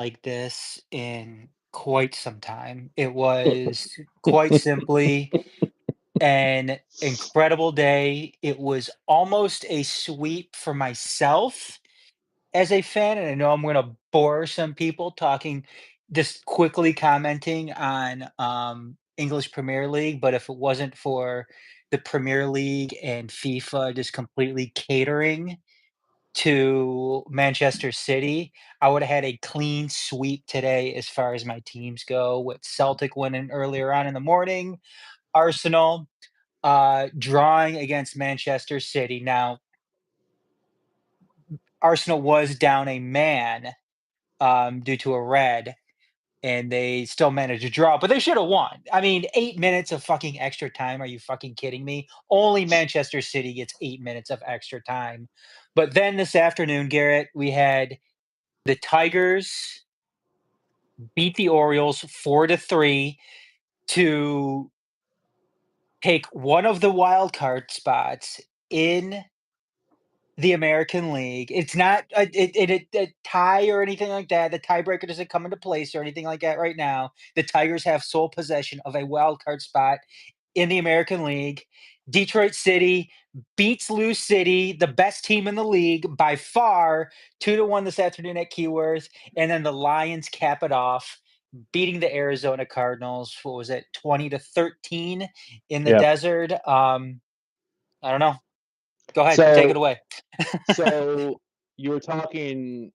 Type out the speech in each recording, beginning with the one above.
like this in quite some time. It was quite simply an incredible day. It was almost a sweep for myself as a fan, and I know I'm gonna bore some people talking just quickly commenting on, English Premier League, but if it wasn't for the Premier League and FIFA just completely catering to Manchester City, I would have had a clean sweep today as far as my teams go, with Celtic winning earlier on in the morning, Arsenal, drawing against Manchester City. Now, Arsenal was down a man, due to a red, and they still managed to draw, but they should have won. I mean, 8 minutes of fucking extra time, are you fucking kidding me? Only Manchester City gets 8 minutes of extra time. But then this afternoon, Garrett, we had the Tigers beat the Orioles 4-3 to take one of the wild card spots in the American League. It's not a tie or anything like that. The tiebreaker doesn't come into place or anything like that right now. The Tigers have sole possession of a wild card spot in the American League. Detroit City beats Lou City, the best team in the league by far, 2-1 this afternoon at Keyworth, and then the Lions cap it off, beating the Arizona Cardinals. What was it, 20-13 in the Yeah. desert? I don't know. Go ahead, take it So away. so you were talking.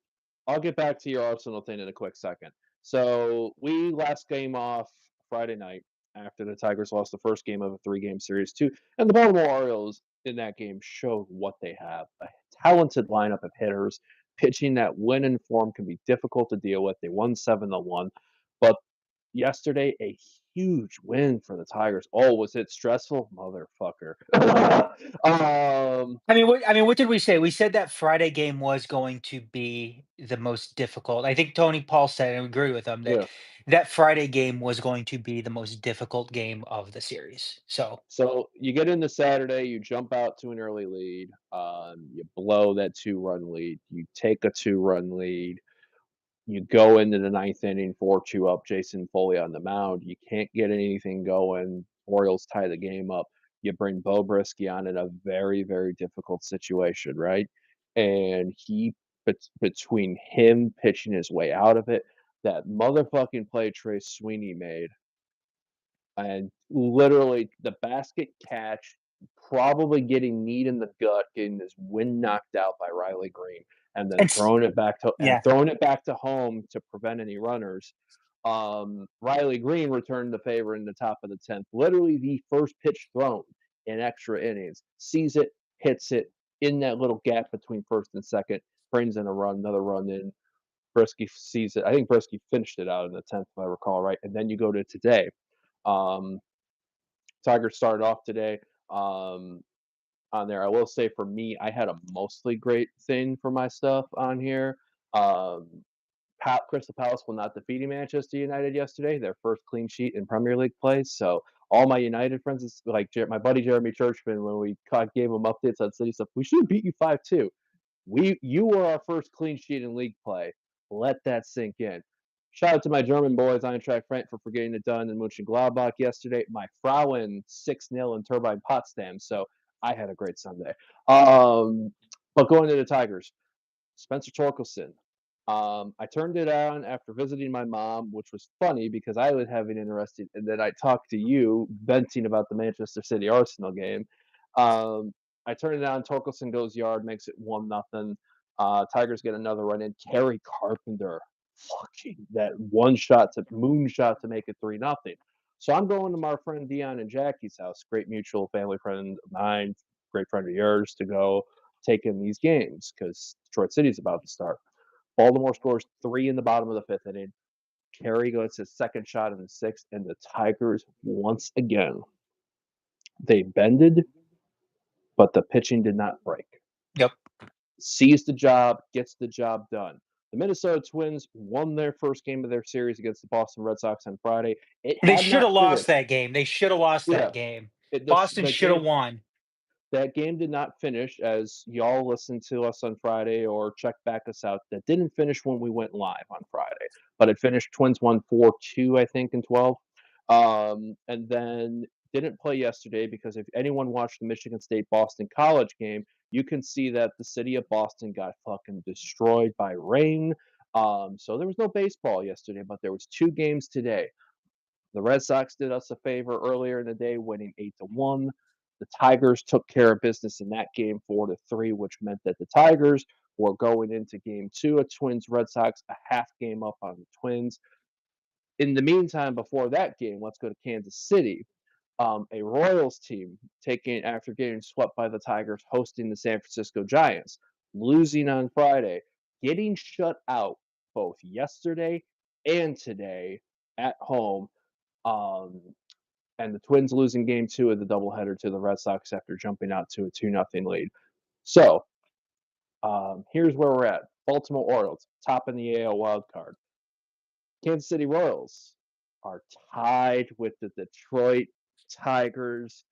I'll get back to your Arsenal thing in a quick second. So we last game off Friday night after the Tigers lost the first game of a three-game series too, and the Baltimore Orioles in that game showed what they have: a talented lineup of hitters, pitching that when in form can be difficult to deal with. They won 7-1, but yesterday a huge win for the Tigers. Oh, was it stressful, motherfucker? I mean, what did we say? We said that Friday game was going to be the most difficult. I think Tony Paul said, and I agree with him, that Yeah. that Friday game was going to be the most difficult game of the series. So, So you get into Saturday, you jump out to an early lead, you blow that 2-run lead, you take a 2-run lead, you go into the ninth inning, 4-2 up, Jason Foley on the mound. You can't get anything going. Orioles tie the game up. You bring Bo Brisky on in a very, very difficult situation, right? And between him pitching his way out of it, that motherfucking play Trey Sweeney made, and literally the basket catch, probably getting kneed in the gut, getting his wind knocked out by Riley Green, and then and yeah, throwing it back to home to prevent any runners. Riley Green returned the favor in the top of the 10th. Literally the first pitch thrown in extra innings. Sees it, hits it in that little gap between first and second, brings in a run, another run in. Brisky sees it. I think Brisky finished it out in the 10th, if I recall right. And then you go to today. Um, Tigers started off today on there. I will say for me, I had a mostly great thing for my stuff on here. Um, Crystal Palace will not defeat Manchester United yesterday, their first clean sheet in Premier League play. So all my United friends, like my buddy Jeremy Churchman, when we gave him updates on City stuff, we should have beat you 5-2. You were our first clean sheet in league play. Let that sink in. Shout out to my German boys, Eintracht Frankfurt, for getting it done in Mönchengladbach yesterday. My Frauen 6-0 in Turbine Potsdam. So I had a great Sunday. But going to the Tigers, Spencer Torkelson. I turned it on after visiting my mom, which was funny because I was having interested, and then I talked to you venting about the Manchester City Arsenal game. I turned it on. Torkelson goes yard, makes it 1-0. Tigers get another run in. Kerry Carpenter, fucking that moonshot to make it 3-0. So I'm going to my friend Dion and Jackie's house, great mutual family friend of mine, great friend of yours, to go take in these games because Detroit City's about to start. Baltimore scores 3 in the bottom of the 5th inning. Kerry goes his second shot in the 6th, and the Tigers, once again, they bended, but the pitching did not break. yep. Sees the job, gets the job done. The Minnesota Twins won their first game of their series against the Boston Red Sox on Friday. It They had should have not lost finished. that game. They should have lost Yeah, that game. it, Boston the should have game won. that game did not finish, as y'all listened to us on Friday or check back us out. That didn't finish when we went live on Friday, but it finished Twins won 4-2, I think, in 12. And then didn't play yesterday because if anyone watched the Michigan State Boston College game, you can see that the city of Boston got fucking destroyed by rain. So there was no baseball yesterday, but there was 2 games today. The Red Sox did us a favor earlier in the day, winning 8-1. The Tigers took care of business in that game 4-3, which meant that the Tigers were going into game 2 of Twins Red Sox, a half game up on the Twins. In the meantime, before that game, let's go to Kansas City. A Royals team after getting swept by the Tigers, hosting the San Francisco Giants, losing on Friday, getting shut out both yesterday and today at home. And the Twins losing game 2 of the doubleheader to the Red Sox after jumping out to a 2-0 lead. So here's where we're at. Baltimore Orioles, top in the AL wild card. Kansas City Royals are tied with the Detroit Tigers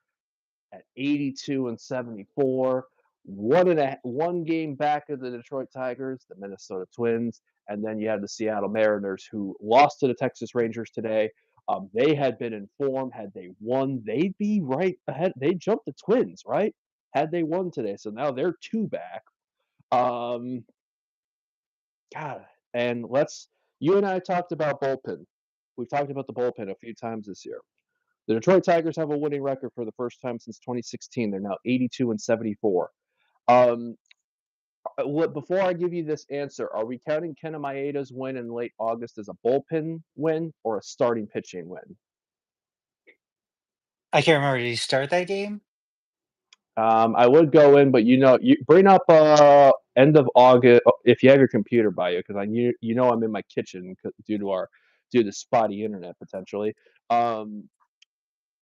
at 82-74. One game back of the Detroit Tigers, the Minnesota Twins, and then you have the Seattle Mariners, who lost to the Texas Rangers today. They had been informed, had they won, they'd be right ahead. They'd jump the Twins, right? Had they won today. So now they're 2 back. God, and you and I talked about bullpen. We've talked about the bullpen a few times this year. The Detroit Tigers have a winning record for the first time since 2016. They're now 82-74. Before I give you this answer, are we counting Kenta Maeda's win in late August as a bullpen win or a starting pitching win? I can't remember. Did he start that game? I would go in, but you bring up end of August if you have your computer by you, because I'm in my kitchen due to spotty internet potentially.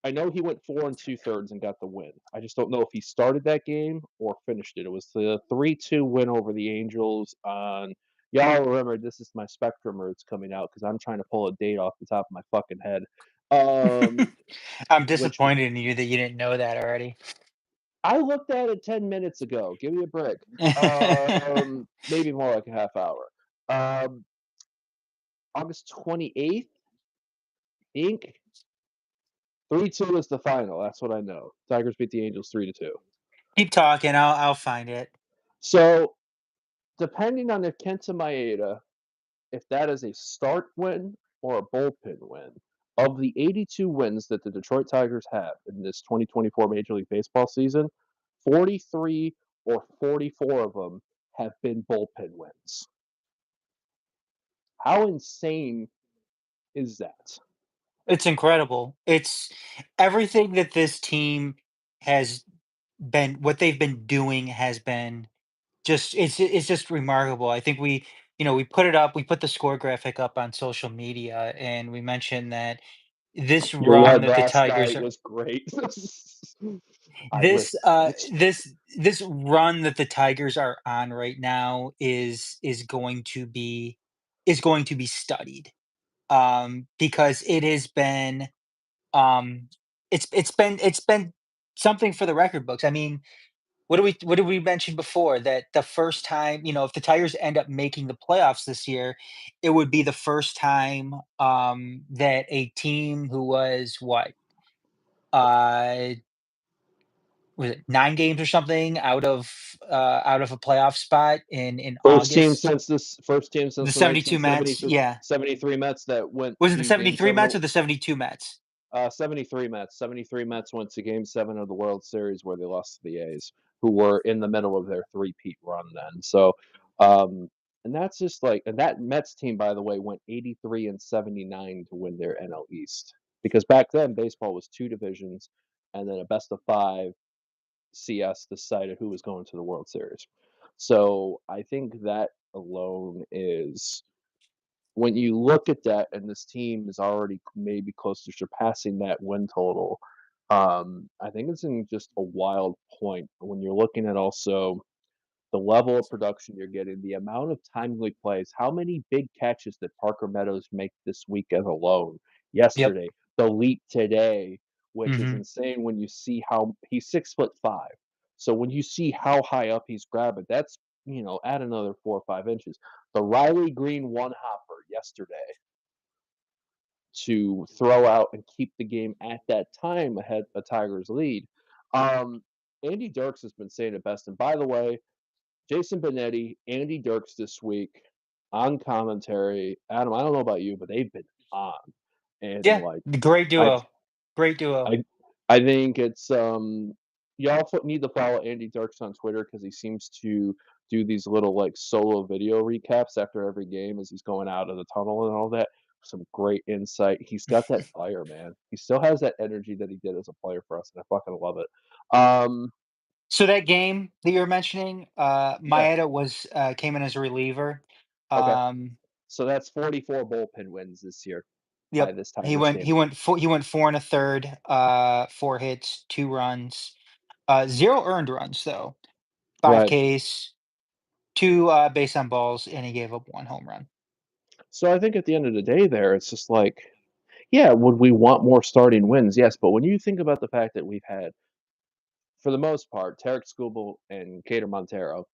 I know he went 4 2/3 and got the win. I just don't know if he started that game or finished it. It was the 3-2 win over the Angels on. Y'all remember, this is my Spectrum roots coming out because I'm trying to pull a date off the top of my fucking head. I'm Which disappointed in you that you didn't know that already. I looked at it 10 minutes ago. Give me a break. Maybe more like a half hour. August 28th, Inc. 3-2 is the final. That's what I know. Tigers beat the Angels 3-2. Keep talking. I'll find it. So, depending on if Kenta Maeda, if that is a start win or a bullpen win, of the 82 wins that the Detroit Tigers have in this 2024 Major League Baseball season, 43 or 44 of them have been bullpen wins. How insane is that? It's incredible. It's everything that this team has what they've been doing has been it's just remarkable. I think we put it up, we put the score graphic up on social media, and we mentioned that this Your run one that the last Tigers night are was great. I this listened. this run that the Tigers are on right now is going to be studied. Because it has been um it's been something for the record books. I mean, what did we mention before, that the first time, if the Tigers end up making the playoffs this year, it would be the first time that a team who was uh was it 9 games or something out of a playoff spot in August. First team The since the 72 Mets, yeah. 1973 Mets that went Was it the to Game 73 7 Mets or of the 72 Mets? 73 Mets. 73 Mets went to Game 7 of the World Series where they lost to the A's, who were in the middle of their three-peat run then. So, and that's just and that Mets team, by the way, went 83-79 to win their NL East, because back then baseball was 2 divisions and then a best of 5 CS decided who was going to the World Series. So I think that alone is, when you look at that, and this team is already maybe close to surpassing that win total. I think it's in just a wild point when you're looking at also the level of production you're getting, the amount of timely plays, how many big catches that Parker Meadows make this weekend alone. Yep. Yesterday, the leap today, which is Mhm. insane when you see how he's 6'5". So when you see how high up he's grabbing, that's, add another 4 or 5 inches. The Riley Green one hopper yesterday to throw out and keep the game at that time ahead of Tigers' lead. Um, Andy Dirks has been saying it best. And by the way, Jason Benetti, Andy Dirks this week on commentary. Adam, I don't know about you, but they've been on. And Yeah, like great I duo. Great duo. I think it's you also need to follow Andy Dirks on Twitter because he seems to do these little like solo video recaps after every game as he's going out of the tunnel and all that. Some great insight. He's got that fire, man. He still has that energy that he did as a player for us, and I fucking love it. So that game that you're mentioning, Yeah, Maeda came in as a reliever. okay. Um, So that's 44 bullpen wins this year by yep, this he Tigers went team. he went four, he went 4 and a third, 4 hits, 2 runs, 0 earned runs though, 5 Right. Ks, 2 base on balls, and he gave up 1 home run. So I think at the end of the day there, it's just like, yeah, would we want more starting wins? Yes, but when you think about the fact that we've had, for the most part, Tarek Skubal and Cater Montero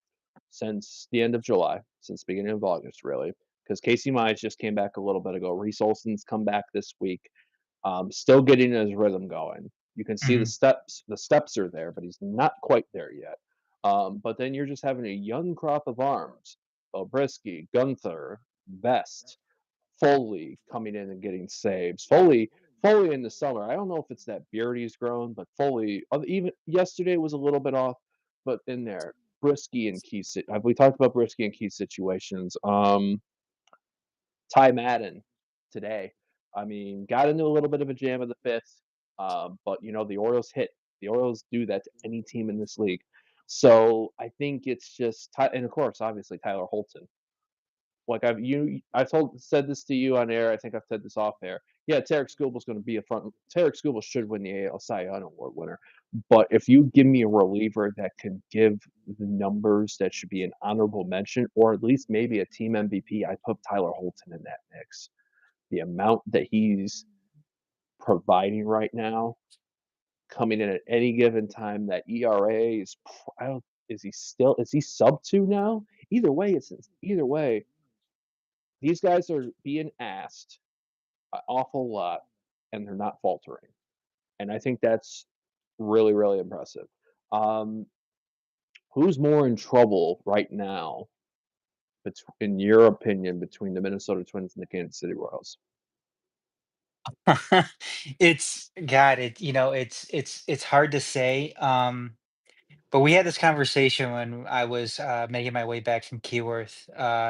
since the end of July, since the beginning of August, really, because Casey Mize just came back a little bit ago. Reese Olson's come back this week, still getting his rhythm going. You can see the Mhm. steps. The steps are there, but he's not quite there yet. But then you're just having a young crop of arms: Obrisky, Gunther, Best, Foley coming in and getting saves. Foley in the summer. I don't know if it's that beard he's grown, but Foley even yesterday was a little bit off, but in there. Brisky and we talked about Brisky and key situations. Ty Madden today. I mean, got into a little bit of a jam of the fifth, but the Orioles hit. The Orioles do that to any team in this league. So I think it's just, and of course, obviously Tyler Holton. Like said this to you on air. I think I've said this off air. Yeah, Tarek Skubal's going to be a front. Tarek Skubal should win the AL Cy Young Award winner. But if you give me a reliever that can give the numbers that should be an honorable mention, or at least maybe a team MVP, I put Tyler Holton in that mix. The amount that he's providing right now, coming in at any given time, that ERA is. I don't. Is he sub 2 now? Either way, these guys are being asked an awful lot, and they're not faltering. And I think that's really, really impressive. Um, who's more in trouble right now, in your opinion, between the Minnesota Twins and the Kansas City Royals? It's God, it's hard to say, but we had this conversation when I was, making my way back from Keyworth,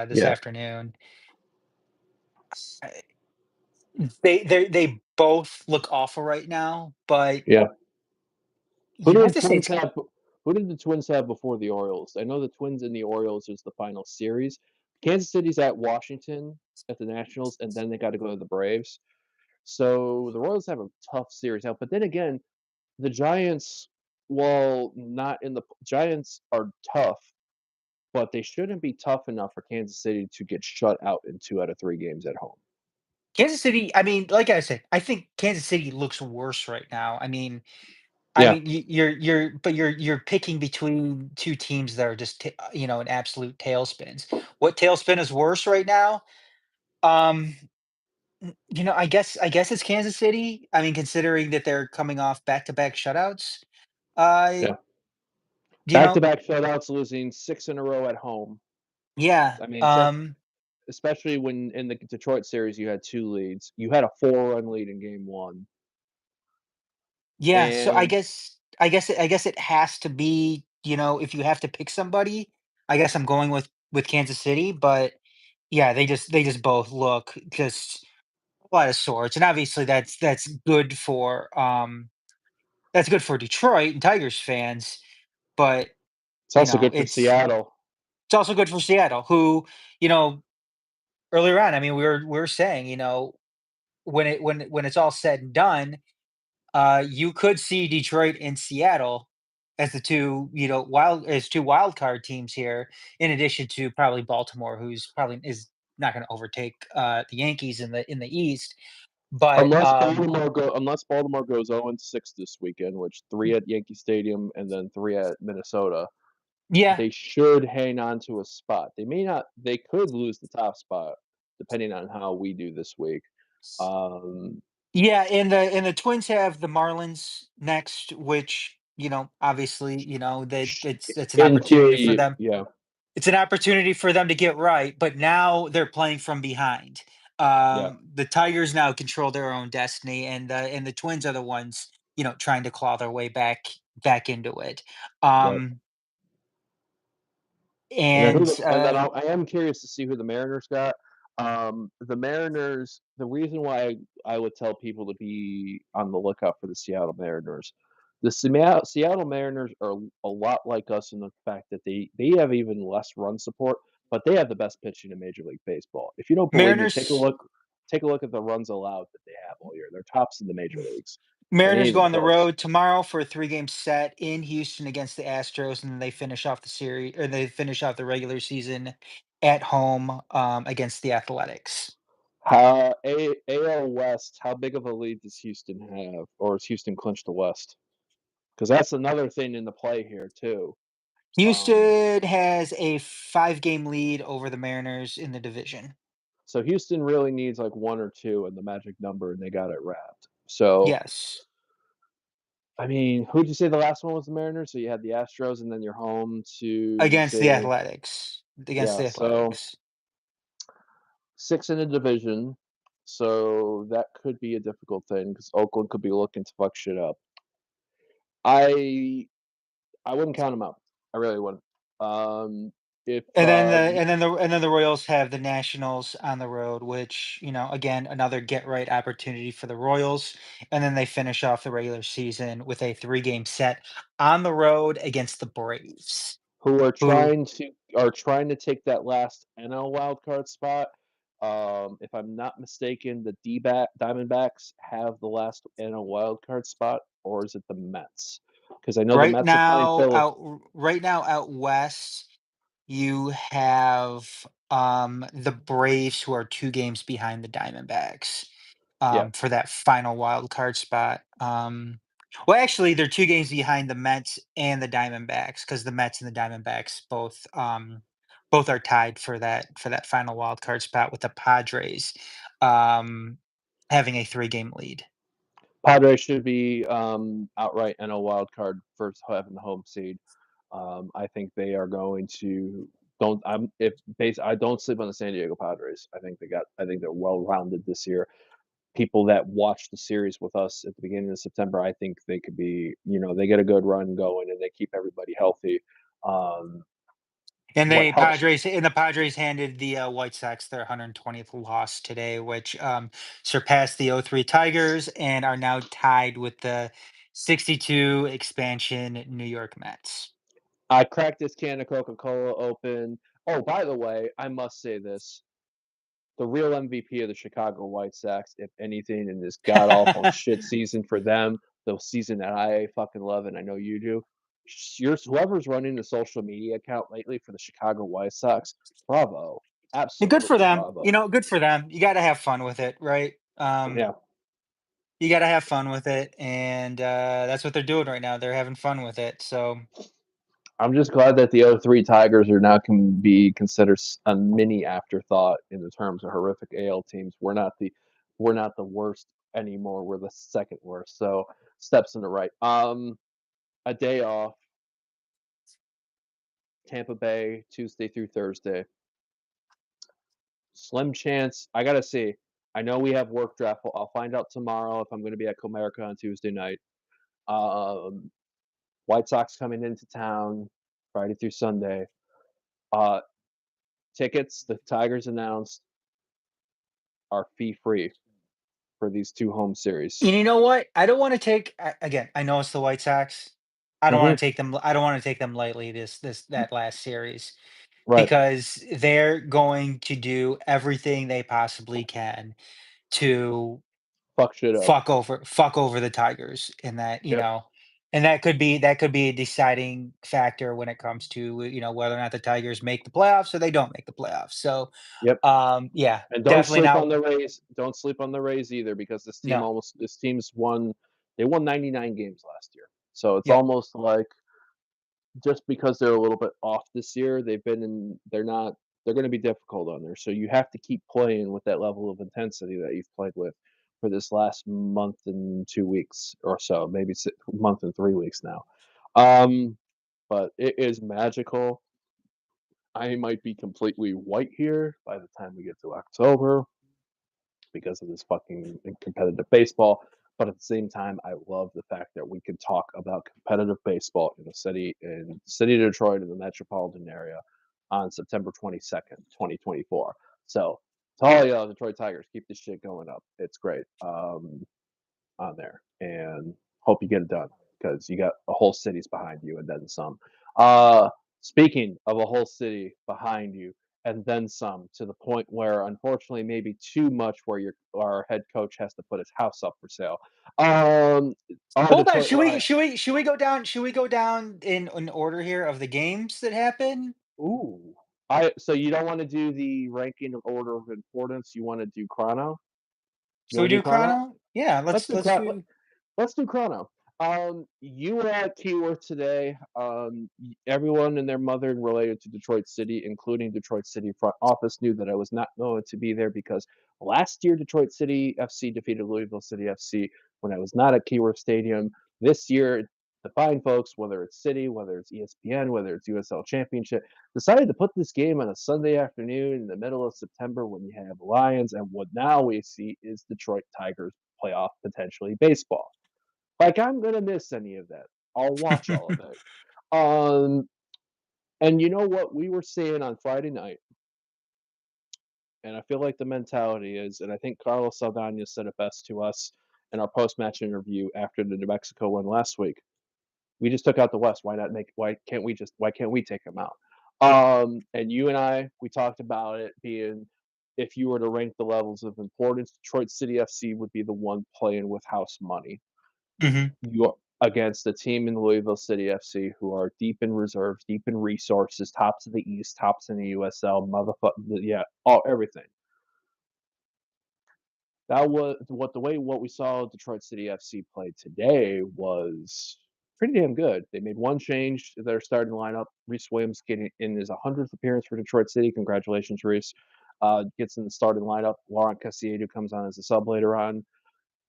this Yeah, afternoon. I they both look awful right now, but yeah. Who you do have the to say Twins it's have? Who did the Twins have before the Orioles? I know the Twins and the Orioles is the final series. Kansas City's at Washington at the Nationals, and then they got to go to the Braves. So the Royals have a tough series out. But then again, the Giants, well, not in the Giants are tough, but they shouldn't be tough enough for Kansas City to get shut out in 2 out of 3 games at home. Kansas City. I mean, like I said, I think Kansas City looks worse right now. Yeah, You're picking between 2 teams that are just in absolute tailspins. What tailspin is worse right now? Um, I guess it's Kansas City. I mean, considering that they're coming off back-to-back shutouts. Uh, yeah. you know, Back-to-back shutouts, losing 6 in a row at home. yeah. I mean, especially when in the Detroit series you had 2 leads. You had a 4-run lead in game 1. Yeah, so I And guess I guess it I guess it has to be, if you have to pick somebody, I guess I'm going with Kansas City, but yeah, they just both look just a lot of sorts. And obviously that's good for Detroit and Tigers fans, but it's also good for it's Seattle. it's also good for Seattle, who, you know, earlier on, I mean, we were saying, when it's all said and done, you could see Detroit and Seattle as the two wild card teams here, in addition to probably Baltimore, who's probably is not going to overtake the Yankees in the East. But Unless Baltimore goes 0-6 this weekend, which 3 at Yankee Stadium and then 3 at Minnesota, yeah, they should hang on to a spot. They could lose the top spot depending on how we do this week. Um, yeah, and the Twins have the Marlins next, which, obviously, that it's an in opportunity for theory, them. yeah, It's an opportunity for them to get right, but now they're playing from behind. yeah, The Tigers now control their own destiny, and the Twins are the ones, trying to claw their way back into it. right. Um, And then and I am curious to see who the Mariners got. The Mariners. The reason why I would tell people to be on the lookout for the Seattle Mariners. The Seattle Mariners are a lot like us in the fact that they have even less run support, but they have the best pitching in Major League Baseball. If you don't believe me, Mariners take a look at the runs allowed that they have all year. They're tops in the major leagues. It ain't Mariners go even on the close. road tomorrow for a 3-game set in Houston against the Astros, and then they finish off the series, or they finish off the regular season at home against the Athletics. AL West, how big of a lead does Houston have, or has Houston clinched the West? Because that's another thing in the play here too. Um, Houston has a 5-game lead over the Mariners in the division. so Houston really needs like one or two and the magic number, and they got it wrapped. So Yes, I mean, who'd you say the last one was the Mariners? So you had the Astros, and then you're home to against the say, Athletics. Against yeah. the So Athletics. 6 in the division. So that could be a difficult thing because Oakland could be looking to fuck shit up. I I wouldn't count them out. I really wouldn't. If And then the Royals have the Nationals on the road, which, again, another get right opportunity for the Royals. And then they finish off the regular season with a 3-game set on the road against the Braves, who who are trying to take that last NL wild card spot. If I'm not mistaken, the Diamondbacks have the last NL wild card spot, or is it the Mets? Because I know the Mets are playing Philly. right now out west, you have the Braves, who are 2 games behind the Diamondbacks, Yeah, for that final wild card spot. Well, actually, they're 2 games behind the Mets and the Diamondbacks, because the Mets and the Diamondbacks both are tied for that final wild card spot, with the Padres um, having a 3-game lead. Padres should be outright NL wild card for having the home seed. I think they are going to don't I'm if base I don't sleep on the San Diego Padres. I think they're well rounded this year. People that watched the series with us at the beginning of September, I think they could be, they get a good run going and they keep everybody healthy. Um, And what helps The Padres handed the White Sox their 120th loss today, which surpassed the '03 Tigers and are now tied with the '62 expansion New York Mets. I cracked this can of Coca-Cola open. Oh, by the way, I must say this. The real MVP of the Chicago White Sox, if anything, in this god awful shit season for them, the season that I fucking love, and I know you do. Whoever's running the social media account lately for the Chicago White Sox, bravo, And good for absolutely them. bravo. Good for them. You got to have fun with it, right? Yeah, You got to have fun with it, and that's what they're doing right now. They're having fun with it. So, I'm just glad that the '03 Tigers are now can be considered a mini afterthought in the terms of horrific AL teams. We're not the worst anymore. We're the second worst. So steps in the right. A day off. Tampa Bay Tuesday through Thursday. Slim chance. I gotta see. I know we have work draft. I'll find out tomorrow if I'm going to be at Comerica on Tuesday night. Um, White Sox coming into town Friday through Sunday. Uh, Tickets the Tigers announced are fee free for these two home series. and you know what? I don't want to again. I know it's the White Sox. I don't Mm-hmm. want to take them. I don't want to take them lightly. That last series, Right. because they're going to do everything they possibly can to Fuck shit up. fuck over the Tigers in that, Yep. And that could be a deciding factor when it comes to, whether or not the Tigers make the playoffs or they don't make the playoffs. So, Yep. yeah, And don't definitely sleep not. on the Rays. Don't sleep on the Rays either because No. this team's won they won 99 games last year. So it's Yep. almost like just because they're a little bit off this year, they're going to be difficult on there. So you have to keep playing with that level of intensity that you've played with for this last month and 2 weeks or so, maybe month and 3 weeks now. Um, but it is magical. I might be completely white here by the time we get to October because of this fucking competitive baseball. But at the same time, I love the fact that we can talk about competitive baseball in the city of Detroit in the metropolitan area on September 22nd, 2024. So to all y'all Detroit Tigers, keep this shit going up. It's great on there, and hope you get it done because you got a whole city's behind you and then some. Uh, Speaking of a whole city behind you, and then some to the point where unfortunately maybe too much where our head coach has to put his house up for sale. Um our Hold on. Detroit Should we Lions. should we should we go down in order here of the games that happen? Ooh. I So you don't want to do the ranking of order of importance, you want to do chrono? You So we want to do do chrono? chrono? Yeah, Let's let's do let's chrono. do. Let's do chrono. You were at Keyword today. Everyone and their mother related to Detroit City, including Detroit City front office, knew that I was not going to be there because last year Detroit City FC defeated Louisville City FC when I was not at Keyword Stadium. This year, the fine folks, whether it's City, whether it's ESPN, whether it's USL Championship, decided to put this game on a Sunday afternoon in the middle of September when you have Lions and what now we see is Detroit Tigers playoff potentially baseball. Like, I'm gonna miss any of that. I'll watch all of it. Um, and you know what we were seeing on Friday night, and I feel like the mentality is, and I think Carlos Saldana said it best to us in our post-match interview after the New Mexico win last week. We just took out the West. Why can't we take them out? And you and I, we talked about it being if you were to rank the levels of importance, Detroit City FC would be the one playing with house money. Mhm. You against a team in Louisville City FC who are deep in reserves, deep in resources, tops of the East, tops in the USL, yeah, all everything. That was what we saw Detroit City FC play today was pretty damn good. They made one change to their starting lineup. Reese Williams getting in his 100th appearance for Detroit City. Congratulations, Reese. Gets in the starting lineup. Laurent Casiedo comes on as a sub later on.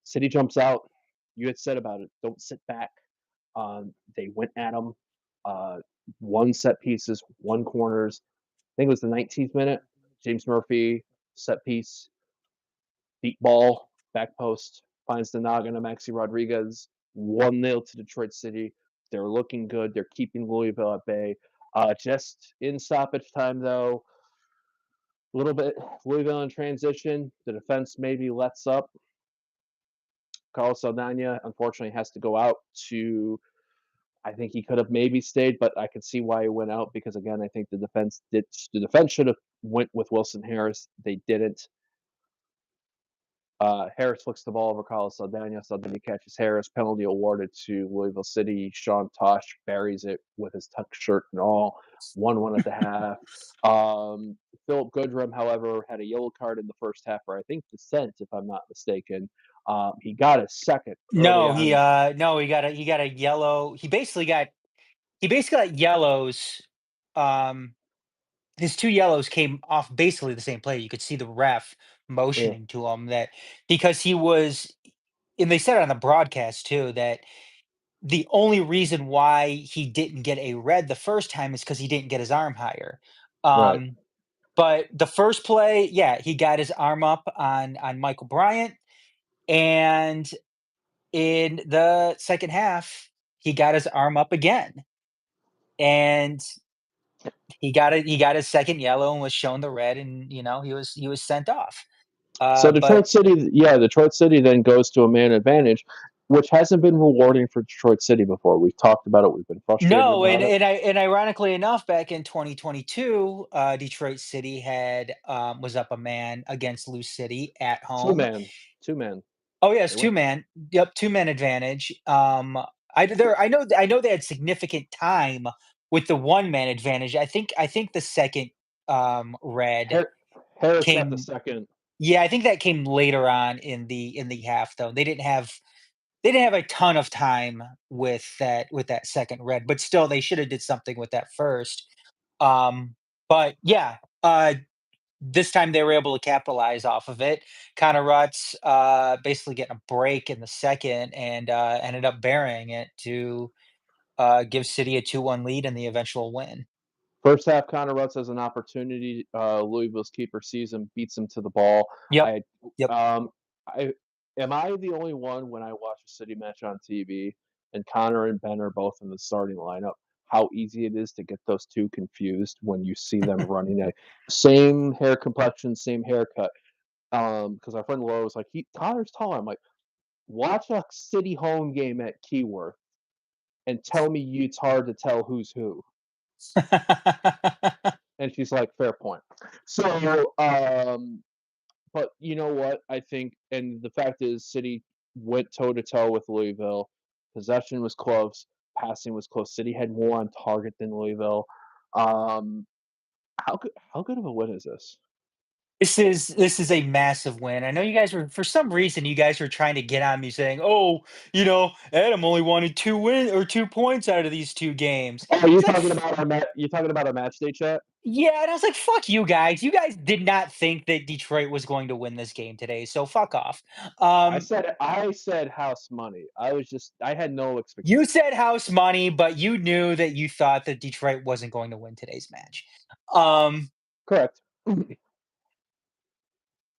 City jumps out. You had said about it. Don't sit back. They went at them. Uh, One set pieces, one corners. I think it was the 19th minute. James Murphy set piece, deep ball, back post, finds the noggin of Maxi Rodriguez. 1-0 to Detroit City. They're looking good. They're keeping Louisville at bay. Just in stoppage time, though, a little bit Louisville in transition. The defense maybe lets up. Carlos Saldana unfortunately has to go out to. I think he could have maybe stayed, but I could see why he went out because again, I think the defense should have went with Wilson Harris. They didn't. Harris flicks the ball over Carlos Saldana. Saldana catches Harris. Penalty awarded to Louisville City. Sean Tosh buries it with his tuck shirt and all. 1-1 at the half. Philip Goodrum, however, had a yellow card in the first half, or I think dissent, if I'm not mistaken. He got a second early No, on in. he got a yellow. He basically got yellows. Um, his 2 yellows came off basically the same play. You could see the ref Yeah, motioning to him that because he was, and they said it on the broadcast too, that the only reason why he didn't get a red the first time is because he didn't get his arm higher. right. Um, but the first play, yeah, he got his arm up on Michael Bryant, and in the second half, he got his arm up again, and he got his second yellow and was shown the red, and he was sent off. So But Detroit City then goes to a man advantage, which hasn't been rewarding for Detroit City before. We've talked about it. We've been frustrated no, about it. and ironically enough, back in 2022, Detroit City was up a man against Lou City at Two home. man, two man. Oh yes, They two went. man. Yep, two man advantage. I know they had significant time with the one-man advantage. I think the second, red Har Harris got the came second. yeah, I think that came later on in the half, though. They didn't have a ton of time with that second red, but still, they shoulda did something with that first. But yeah, this time they were able to capitalize off of it. Connor Rutz, basically getting a break in the second and, ended up burying it to, give City a 2-1 lead in the eventual win. First half, Connor Rutz has an opportunity. Louisville's keeper sees him, beats him to the ball. Yep. I, Yep. I am I the only one when I watch a City match on TV and Connor and Ben are both in the starting lineup? How easy it is to get those two confused when you see them running a same hair complexion, same haircut. Because our friend Laura was like, Connor's taller. I'm like, watch a City home game at Keyworth and tell me it's hard to tell who's who. And she's like, fair point. So, but you know what? I think, and the fact is, City went toe to toe with Louisville. Possession was close, passing was close. City had more on target than Louisville. Um, how good of a win is this? This is a massive win. I know you guys were for some reason you guys were trying to get on me saying, "Oh, Adam only wanted 2 points out of these 2 games." Oh, you It's like, talking about you talking about our match day chat? yeah, and I was like, "Fuck you guys. You guys did not think that Detroit was going to win this game today, so fuck off." Um, I said house money. I had no you expectation. said house money, but you knew that you thought that Detroit wasn't going to win today's match. Um, Correct.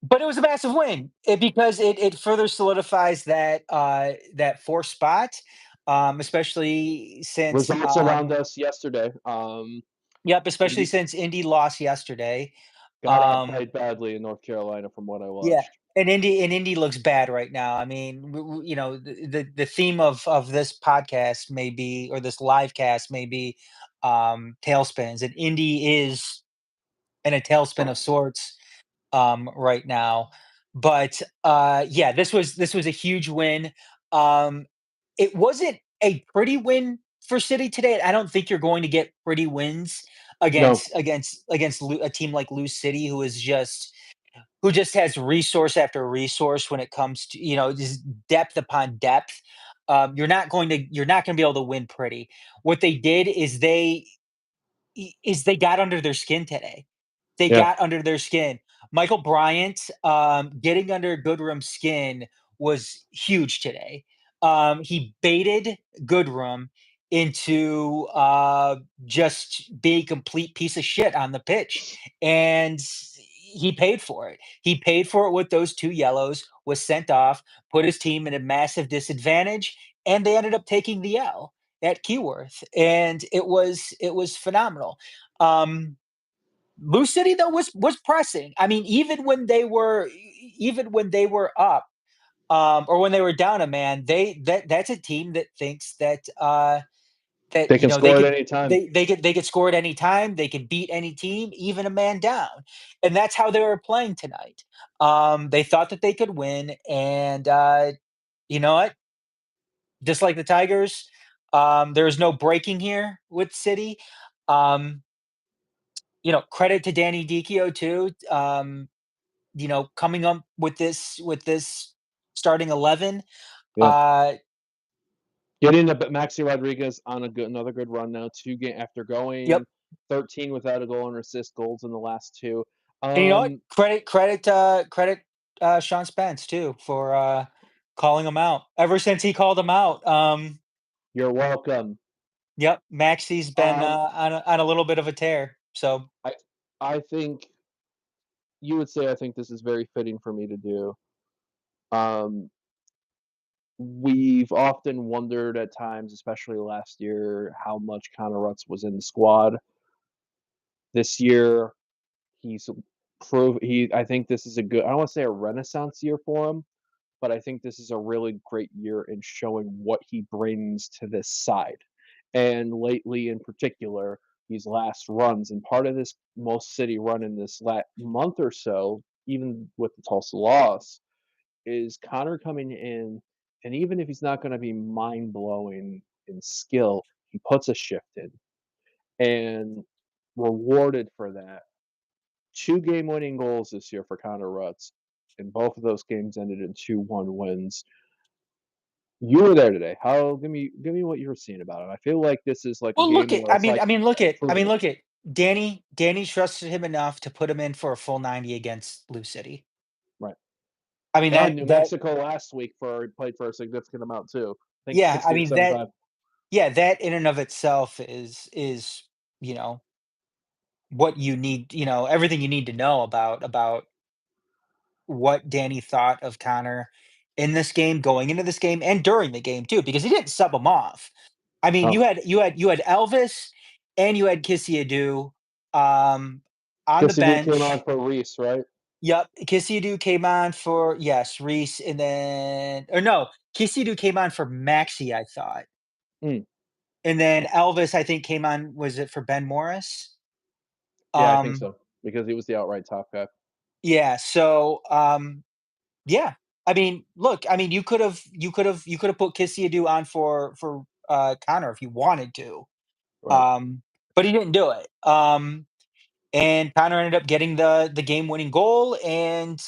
but it was a massive win, because it further solidifies that 4th spot, especially since, Results around us yesterday. yep, especially Indy since Indy lost yesterday. got Um, outplayed badly in North Carolina from what I yeah, watched. and Indy looks bad right now. I mean, the theme of this podcast may be, or this live cast may be, tailspins, and Indy is in a tailspin of sorts, right now. But, yeah, this was a huge win. Um, it wasn't a pretty win for City today. I don't think you're going to get pretty wins No, against a team like Lou City, who just has resource after resource when it comes to, just depth upon depth. You're not gonna be able to win pretty. What they did is they got under their skin today. They yeah, got under their skin. Michael Bryant, getting under Goodrum's skin was huge today. He baited Goodrum into, just being a complete piece of shit on the pitch, and he paid for it. He paid for it with those 2 yellows, was sent off, put his team in a massive disadvantage, and they ended up taking the L at Keyworth, and it was phenomenal. Um, Lou City though was pressing. I mean, even when they were up, or when they were down a man, that's a team that thinks that they can they score at could any time. they could score at any time, they could beat any team, even a man down, and that's how they were playing tonight. They thought that they could win, and you know what? Just like the Tigers, there is no breaking here with City. Um, credit to Danny Dicchio too. Coming up with this starting 11. Yeah. Uh, Getting a Maxi Rodriguez on another good run now, 2 game after yep. going 13 without a goal and assist, goals in the last 2. And you know what? Um, Credit Sean Spence too for calling him out. Ever since he called him out, you're welcome. yep, Maxi's been Um, on a little bit of a tear. So I I think you would say I think this is very fitting for me to do. Um, we've often wondered at times, especially last year, how much Connor Rutz was in the squad. This year, he's I think this is a good, I don't wanna say a renaissance year for him, but I think this is a really great year in showing what he brings to this side. And lately, in particular, these last runs, and part of this most City run in this month or so, even with the Tulsa loss, is Connor coming in, and even if he's not going to be mind blowing, in skill. He puts a shift in, and rewarded for that. 2 game-winning goals this year for Connor Rutz, and both of those games ended in 2-1 wins. You were there today. How give me what you were seeing about it. I feel like this is like a Well, look game at where it's like proving it. look at Danny trusted him enough to put him in for a full 90 against Lou City. Right. I mean, And New that Mexico last week he played for a significant amount too. I think yeah, I 60 or mean, 75. that in and of itself is, you know, what you need, everything you need to know about what Danny thought of Connor in this game, going into this game, and during the game too, because he didn't sub him off. I mean, Oh, you had Elvis and you had Kissy um, on the Cassidy came on bench. for Reese, right? Yep, Kissy came on for yes, Reese, and then or no, Kissy came on for Maxi, I thought, Mm. and then Elvis, I think, came on. Was it for Ben Morris? Yeah, I think Um, so, because he was the outright top guy. yeah. So, yeah. I mean, look. I mean, you could have put Kissy on for Connor if you wanted to, Right. um, but he didn't do it. And Connor ended up getting the game winning goal, and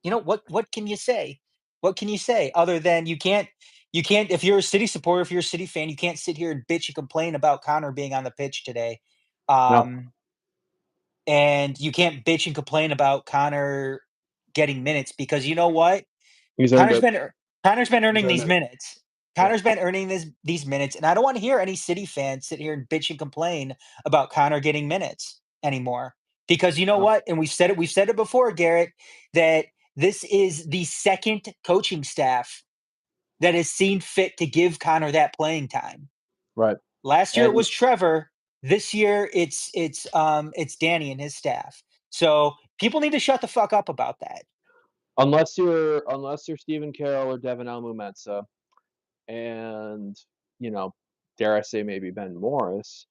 what can you say? What can you say other than you can't if you're a City supporter, if you're a City fan, you can't sit here and bitch and complain about Connor being on the pitch today. No, Um, and you can't bitch and complain about Connor getting minutes because you know what? he's earned Connor's it. been Connor's been He's earning earned these it. minutes. Yeah. Connor's been earning these minutes, and I don't want to hear any City fans sit here and bitch and complain about Connor getting minutes anymore. Because you know No, what? And we've said it before, Garrett, that this is the second coaching staff that has seen fit to give Connor that playing time. right. Last year it And was Trevor. This year it's Danny and his staff. So people need to shut the fuck up about that. unless you're Stephen Carroll or Devin Almumensa, and you know, dare I say maybe Ben Morris,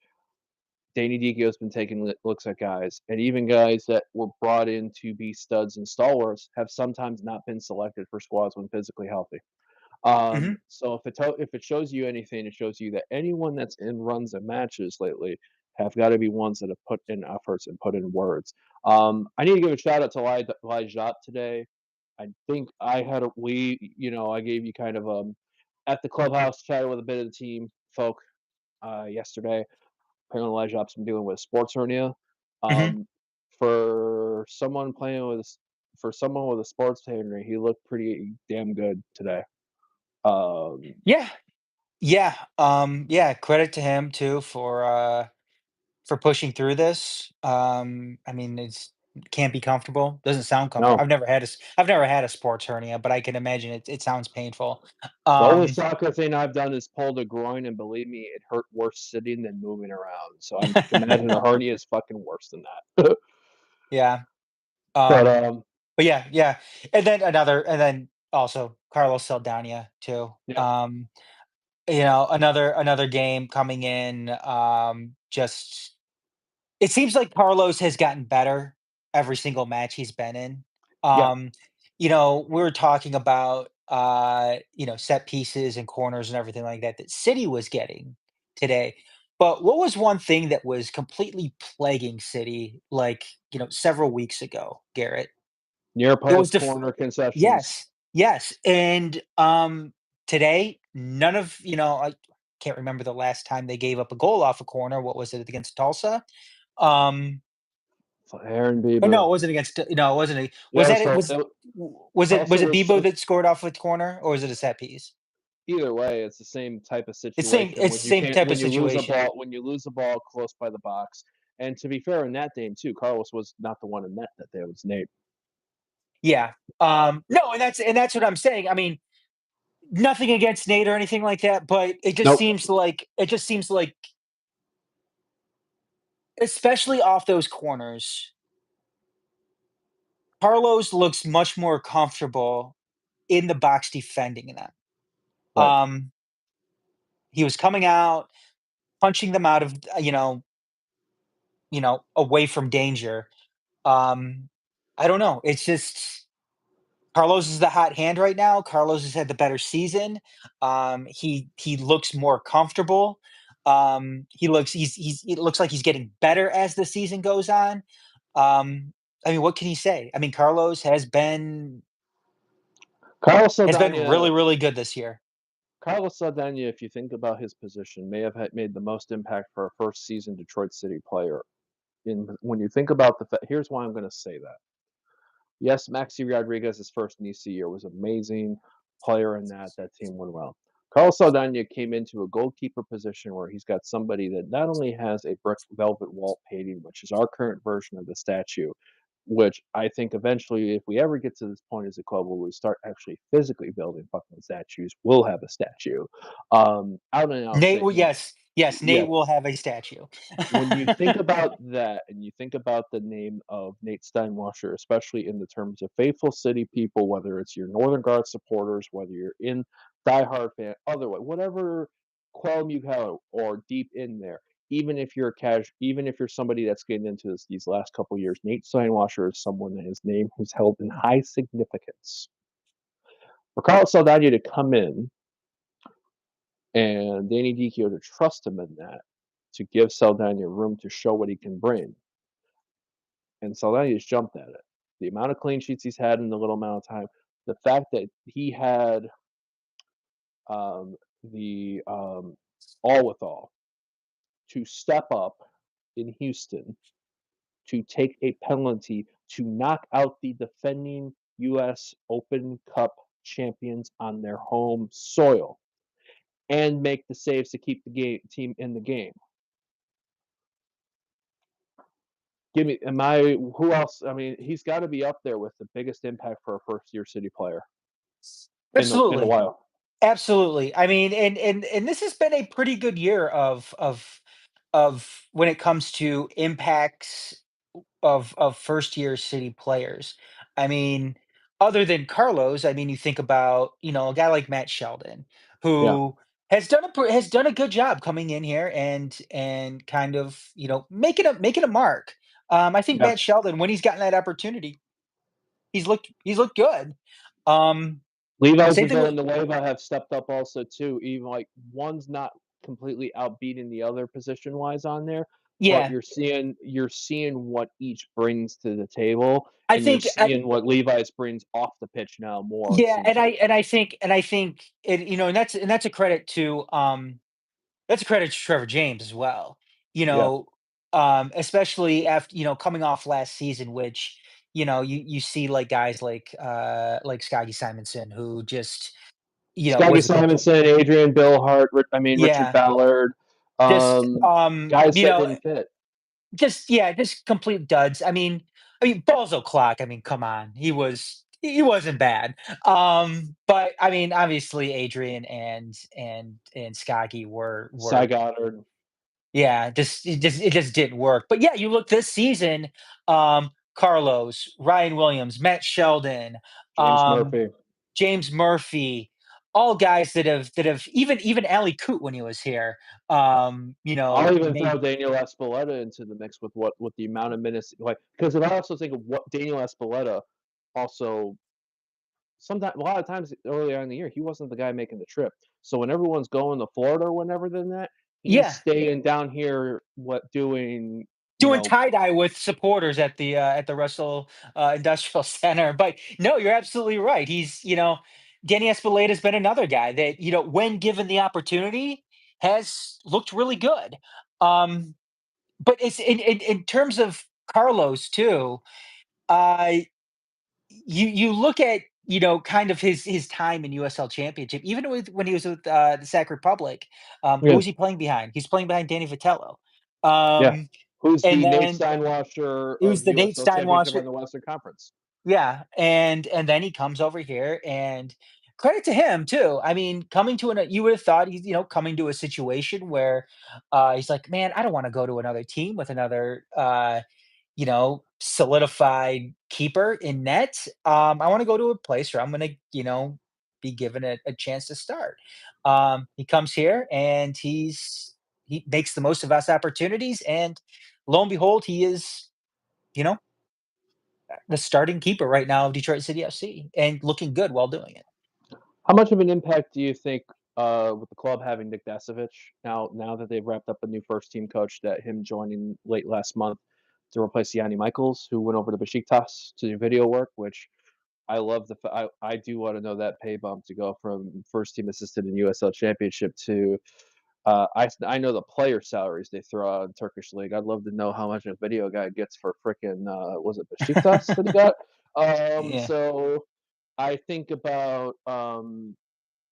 Danny Dichio's been taking looks at guys, and even guys that were brought in to be studs and stalwarts have sometimes not been selected for squads when physically healthy. Mhm. So if it shows you anything, it shows you that anyone that's in runs and matches lately have got to be ones that have put in efforts and put in words. I need to give a shout out to Elijah today. I think I had a I gave you kind of at the clubhouse chatted with a bit of the team folk yesterday. Apparently Elijah's been dealing with a sports hernia. Mhm. Um, for someone playing with for someone with a sports hernia, he looked pretty damn good today. Um, Yeah. Yeah, credit to him too for pushing through this. I mean, it's can't be comfortable. Doesn't sound comfortable. no, I've never had a sports hernia, but I can imagine it sounds painful. the only Um, soccer thing I've done is pulled a groin, and believe me, it hurt worse sitting than moving around. So I can imagine a hernia is fucking worse than that. yeah. But But yeah. And then also Carlos Saldana too. yeah, Another game coming in. Just it seems like Carlos has gotten better every single match he's been in. yeah, Um, we're talking about set pieces and corners and everything like that City was getting today. But what was one thing that was completely plaguing City like, several weeks ago, Garrett? near It was post def- corner concessions. yes, yes. And today, none of I can't remember the last time they gave up a goal off a corner. What was it against Tulsa? Um, Aaron Oh, no, Bieber. it wasn't against no, it wasn't a was Yeah, that it so was was it Tulsa was it was Bebo that scored off with corner, or was it a set piece? either way. It's the same type of situation It's when the you same can't type of situation. when you lose a ball close by the box. And to be fair, in that game too, Carlos was not the one in net that day. It was Nate. Yeah. No, and that's what I'm saying. I mean, nothing against Nate or anything like that, but Nope. it just seems like especially off those corners, Carlos looks much more comfortable in the box defending them. Right. Um, he was coming out, punching them out of away from danger. Um, I don't know. It's just Carlos is the hot hand right now. Carlos has had the better season. He looks more comfortable. He looks it looks like he's getting better as the season goes on. Um, I mean, what can he say? I mean, Carlos Carlos has been Saldana, really, really good this year. Carlos Saldana, if you think about his position, may have made the most impact for a first season Detroit City player. When you think about here's why I'm going to say that. Yes, Maxi Rodriguez's first NISA year was amazing. Player in that team went well. Carlos Saldana came into a goalkeeper position where he's got somebody that not only has a brick velvet wall painting, which is our current version of the statue, which I think eventually, if we ever get to this point as a club where we start actually physically building fucking statues, we'll have a statue. Out and out Nate, say, will yes, yes, yeah, Nate will have a statue. when you think about that and you think about the name of Nate Steinwasser, especially in the terms of faithful city people, whether it's your Northern Guard supporters, whether you're in diehard fan, otherwise, whatever qualm you have or deep in there, even if you're somebody that's getting into these last couple of years, Nate Steinwasser is someone that his name is held in high significance. For Carlos Saldana to come in and Danny Dicchio to trust him in that, to give Saldana room to show what he can bring. And Saldana's jumped at it. The amount of clean sheets he's had in the little amount of time, the fact that he had the all with all to step up in Houston to take a penalty to knock out the defending U.S. Open Cup champions on their home soil and make the saves to keep the team in the game. Give me, am I, who else? I mean, he's got to be up there with the biggest impact for a first year City player in a Absolutely. while. Absolutely. I mean, and this has been a pretty good year of when it comes to impacts of first year city players. I mean, other than Carlos, I mean, you think about, a guy like Matt Sheldon, Yeah. who has done a good job coming in here and kind of, making a mark. I think Yeah. Matt Sheldon, when he's gotten that opportunity, he's looked good. Um, Levi's Same and thing with Villanueva have stepped up also too. Even like one's not completely outbeating the other position wise on there, but yeah. you're seeing what each brings to the table, I and you're think I seeing what Levi's brings off the pitch now more. It Yeah, seems like. and I think it, and that's a credit to Trevor James as well. You Yeah, know, especially after, coming off last season, which, you see like guys like Scotty Simonson, who just, Scotty was a Simonson, Adrian Billhart, Richard yeah, Ballard, just guys that didn't fit. just complete duds. I mean, Balls O'Clock. I mean, come on, he wasn't bad. But I mean, obviously, Adrian and Skaggy Cy were Goddard, yeah, it just didn't work. But yeah, you look this season, Carlos, Ryan Williams, Matt Sheldon, James um, Murphy. James Murphy, all guys that have even Ali Coote when he was here, I'll even made throw Daniel Espeleta into the mix with the amount of minutes, like, because if I also think of what Daniel Espeleta also, sometimes a lot of times earlier in the year he wasn't the guy making the trip. So when everyone's going to Florida or whenever, than that he's yeah. staying down here, what doing, you Doing know, tie dye with supporters at the Russell Industrial Center. But no, you're absolutely right. Danny Espeleta has been another guy that, when given the opportunity, has looked really good. Um, but it's in terms of Carlos too. Uh, you look at, kind of his time in USL Championship, even when he was with the Sac Republic. Who yeah, was he playing behind? He's playing behind Danny Vitello. yeah, Um, who's and the Nate then Steinwasser it was of the Nate USL Championship Steinwasser. in the Western Conference. Yeah, and then he comes over here, and credit to him too. I mean, coming to you would have thought he's, coming to a situation where he's like, man, I don't want to go to another team with another solidified keeper in net. I want to go to a place where I'm going to, be given a chance to start. He comes here and he makes the most of us opportunities, and lo and behold, he is, you know, the starting keeper right now of Detroit City FC and looking good while doing it. How much of an impact do you think, with the club having Nick Dasovic now that they've wrapped up a new first team coach, that him joining late last month to replace Yanni Michaels, who went over to Besiktas to do video work, which I love I do wanna know that pay bump to go from first team assistant in USL Championship to, I know the player salaries they throw out in Turkish league. I'd love to know how much a video guy gets for fricking, was it Besiktas that he got? Yeah. So I think about,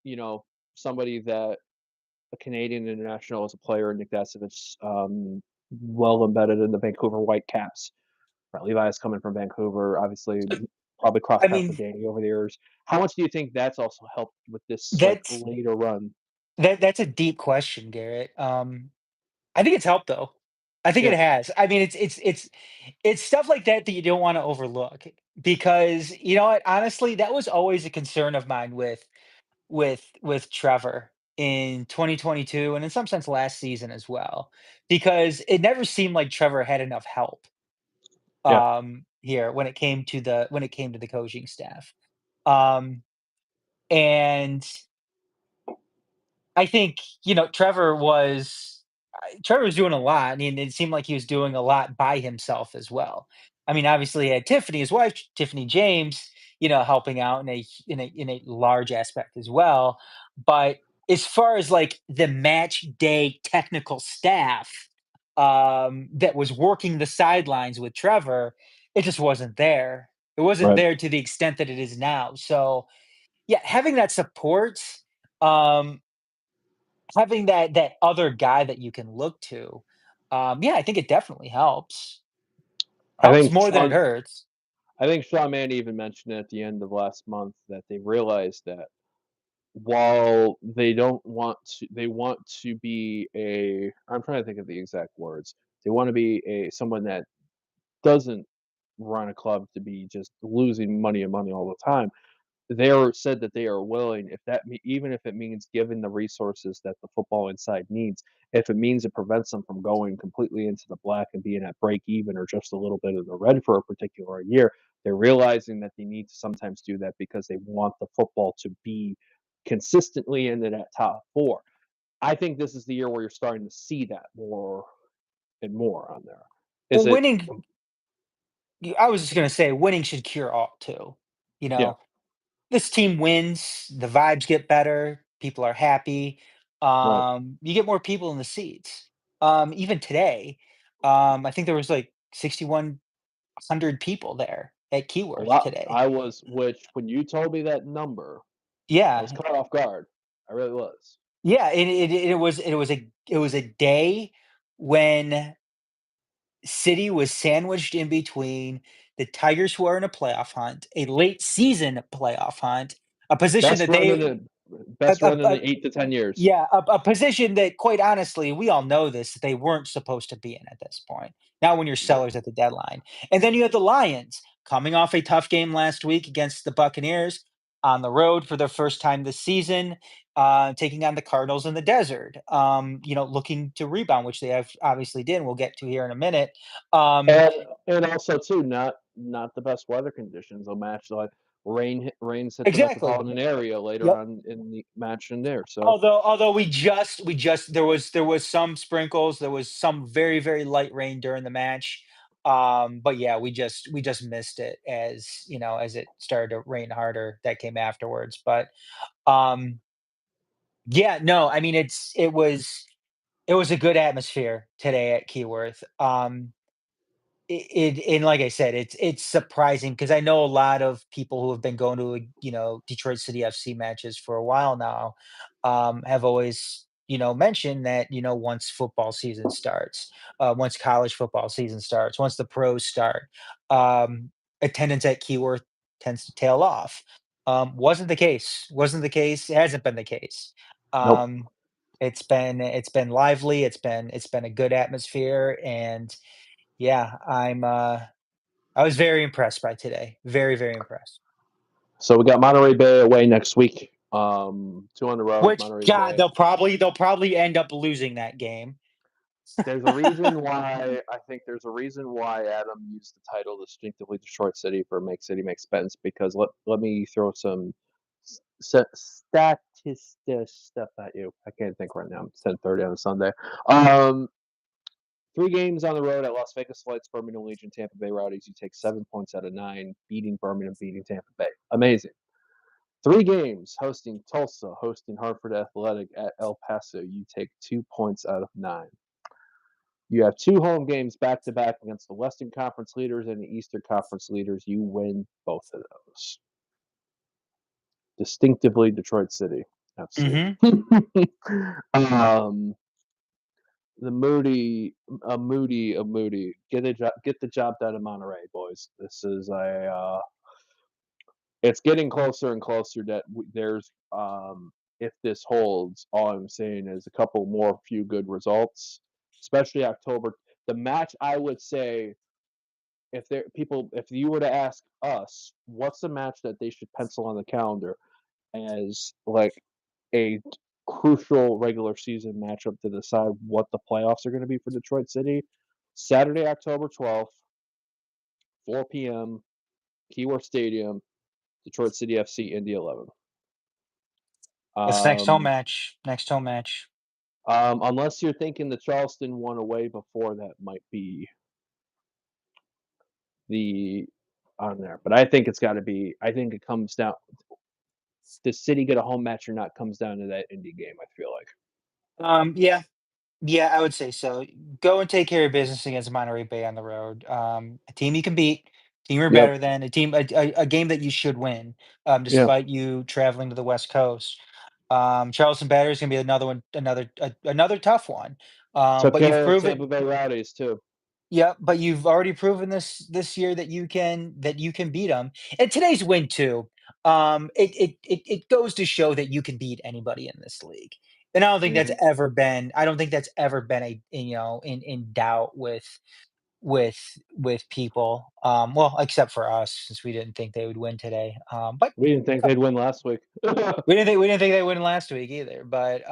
you know, somebody that a Canadian international as a player, Nick Dasovic, well embedded in the Vancouver Whitecaps. Brett Levi is coming from Vancouver, obviously, probably crossed I paths with mean, Danny over the years. How much do you think that's also helped with this, like, that's later run? that's a deep question, Garrett. I think it's helped though. I think it Yeah, has. I mean, it's stuff like that that you don't want to overlook because you know what? Honestly, that was always a concern of mine with Trevor in 2022 and in some sense last season as well, because it never seemed like Trevor had enough help yeah, here when it came to the coaching staff. Um, and I think, you know, Trevor was doing a lot, and it seemed like he was doing a lot by himself as well. I mean, obviously, he had Tiffany, his wife, Tiffany James, you know, helping out in a large aspect as well. But as far as like the match day technical staff that was working the sidelines with Trevor, it just wasn't there. It wasn't right. there to the extent that it is now. So yeah, having that support, um, having that other guy that you can look to, yeah, I think it definitely helps. I Helps think more than it Sean hurts. I think Sean Manny even mentioned at the end of last month that they realized that while they want to be I'm trying to think of the exact words. They wanna be a someone that doesn't run a club to be just losing money and money all the time. They are said that they are willing, if that even if it means giving the resources that the football inside needs, if it means it prevents them from going completely into the black and being at break even or just a little bit of the red for a particular year, they're realizing that they need to sometimes do that because they want the football to be consistently into that top four. I think this is the year where you're starting to see that more and more on there. Is Well, it I was just gonna say winning should cure all too. You Yeah, know, this team wins, the vibes get better, people are happy, right. you get more people in the seats. Even today, I think there was like 6,100 people there at A Keyworth lot today. I was which when you told me that number, I was Yeah, caught off guard. I really was. yeah, it was a day when City was sandwiched in between the Tigers, who are in a playoff hunt, a late season playoff hunt, a position Best that run in they the a best run in the 8 to 10 years. yeah, a position that, quite honestly, we all know this, that they weren't supposed to be in at this point. Not when you're Nope. sellers at the deadline. And then you had the Lions coming off a tough game last week against the Buccaneers on the road for their first time this season, taking on the Cardinals in the desert. You know, looking to rebound, which they have obviously did. And we'll get to here in a minute. Um, And also too, not the best weather conditions. A match like rains hit the exactly. metropolitan area later Yep. on in the match in there. So Although we just there was some sprinkles, there was some very, very light rain during the match. But yeah, we just missed it as, you know, as it started to rain harder that came afterwards. But um yeah, no, I mean it was a good atmosphere today at Keyworth. It and like I said, it's surprising because I know a lot of people who have been going to, you know, Detroit City FC matches for a while now, have always, you know, mentioned that, you know, once football season starts, once college football season starts, once the pros start, um, attendance at Keyworth tends to tail off. Wasn't the case. Wasn't the case. It hasn't been the case. nope. Um, it's been lively. It's been a good atmosphere, and yeah, I was very impressed by today. Very, very impressed. So we got Monterey Bay away next week. 2 on the road, Which Monterey God, Bay. they'll probably end up losing that game. There's a reason why I think there's a reason why Adam used the title distinctively Detroit City for Make City Make Sense because let me throw some statistic stuff at you. I can't think right now. It's 10:30 on a Sunday. Um, 3 games on the road at Las Vegas Lights, Birmingham Legion, Tampa Bay Rowdies. You take 7 points out of 9, beating Birmingham, beating Tampa Bay. Amazing. 3 games hosting Tulsa, hosting Hartford Athletic at El Paso. You take 2 points out of 9. You have 2 home games back to back against the Western Conference leaders and the Eastern Conference leaders. You win both of those. Distinctively Detroit City FC. Mhm. um, the Moody. Get the job done in Monterey, boys. This is it's getting closer and closer that there's if this holds, all I'm saying is a couple more few good results, especially October. The match I would say if you were to ask us what's the match that they should pencil on the calendar as like a crucial regular season matchup to decide what the playoffs are going to be for Detroit City, Saturday, October 12th, 4 p.m., Keyworth Stadium, Detroit City FC, Indy 11. That's next home Um, match. Next home match. unless you're thinking the Charleston one away before that might be the on there, but I think it's got to be. I think it comes down. Does City get a home match or not comes down to that Indy game. I feel like. Yeah, yeah, I would say so. Go and take care of business against Monterey Bay on the road. A team you can beat, team you're Yep. better than, a game that you should win, Yep. despite you traveling to the West Coast. Charleston Batter is going to be another one, another tough one. Took But you've care of proven, Tampa Bay Rowdies too. yeah, but you've already proven this year that you can beat them. And today's win too, it goes to show that you can beat anybody in this league. And Mhm. I don't think that's ever been in doubt with people. Well, except for us, since we didn't think they would win today. But We didn't think they'd win last week. we didn't think they would last week either, but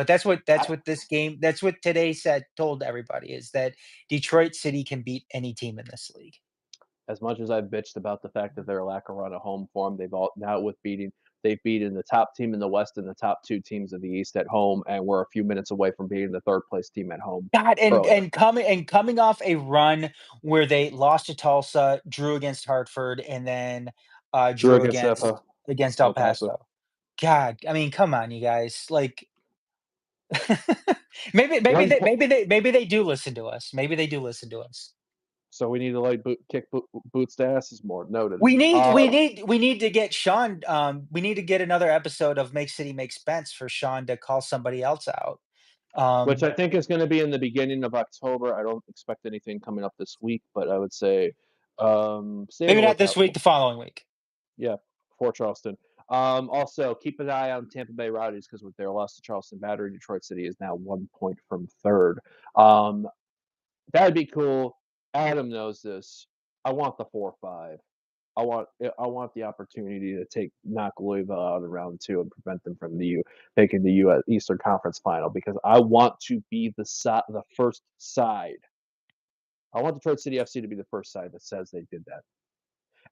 that's I, what this game that's what today said told everybody is that Detroit City can beat any team in this league. as much as I've bitched about the fact that their lack of run of home form, they've all now with beating they've beaten the top team in the West and the top 2 teams of the East at home, and we're a few minutes away from beating the third place team at home God, earlier. and coming off a run where they lost to Tulsa, drew against Hartford, and then Drew drew against against El El Paso. Paso. God, I mean, come on, you guys. Like One po- maybe they do listen to us. Maybe they do listen to us. so we need to like kick boots to asses more. Noted. We need to get Sean. We need to get another episode of Make City Make Spence for Sean to call somebody else out. Which Um, I think is going to be in the beginning of October. I don't expect anything coming up this week, but I would say stay on Maybe the not this lookout week, for the following week. yeah for Charleston. Also keep an eye on Tampa Bay Rowdies because with their loss to Charleston Battery, Detroit City is now 1 point from third. Um, that'd be cool. Adam knows this. I want the 4-5. I want the opportunity to knock Louisville out in round 2 and prevent them from making the U.S. Eastern Conference Final because I want to be the first side. I want Detroit City FC to be the first side that says they did that.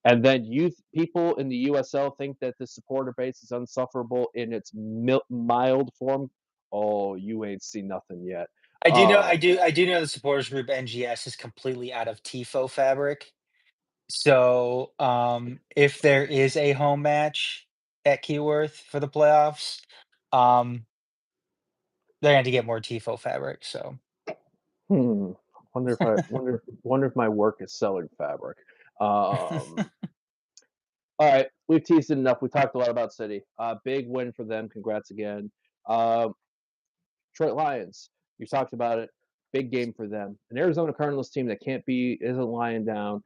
And then people in the USL think that the supporter base is insufferable in its mild form. Oh, you ain't seen nothing yet. I do know the supporters group NGS is completely out of tifo fabric. So, if there is a home match at Keyworth for the playoffs, um, they're going to get more tifo fabric. So, Hmm. Wonder if my work is selling fabric. Um, All right, we've teased it enough. We talked a lot about City. Big win for them. Congrats again. Uh, Detroit Lions. You talked about it. Big game for them. An Arizona Cardinals team that isn't lying down.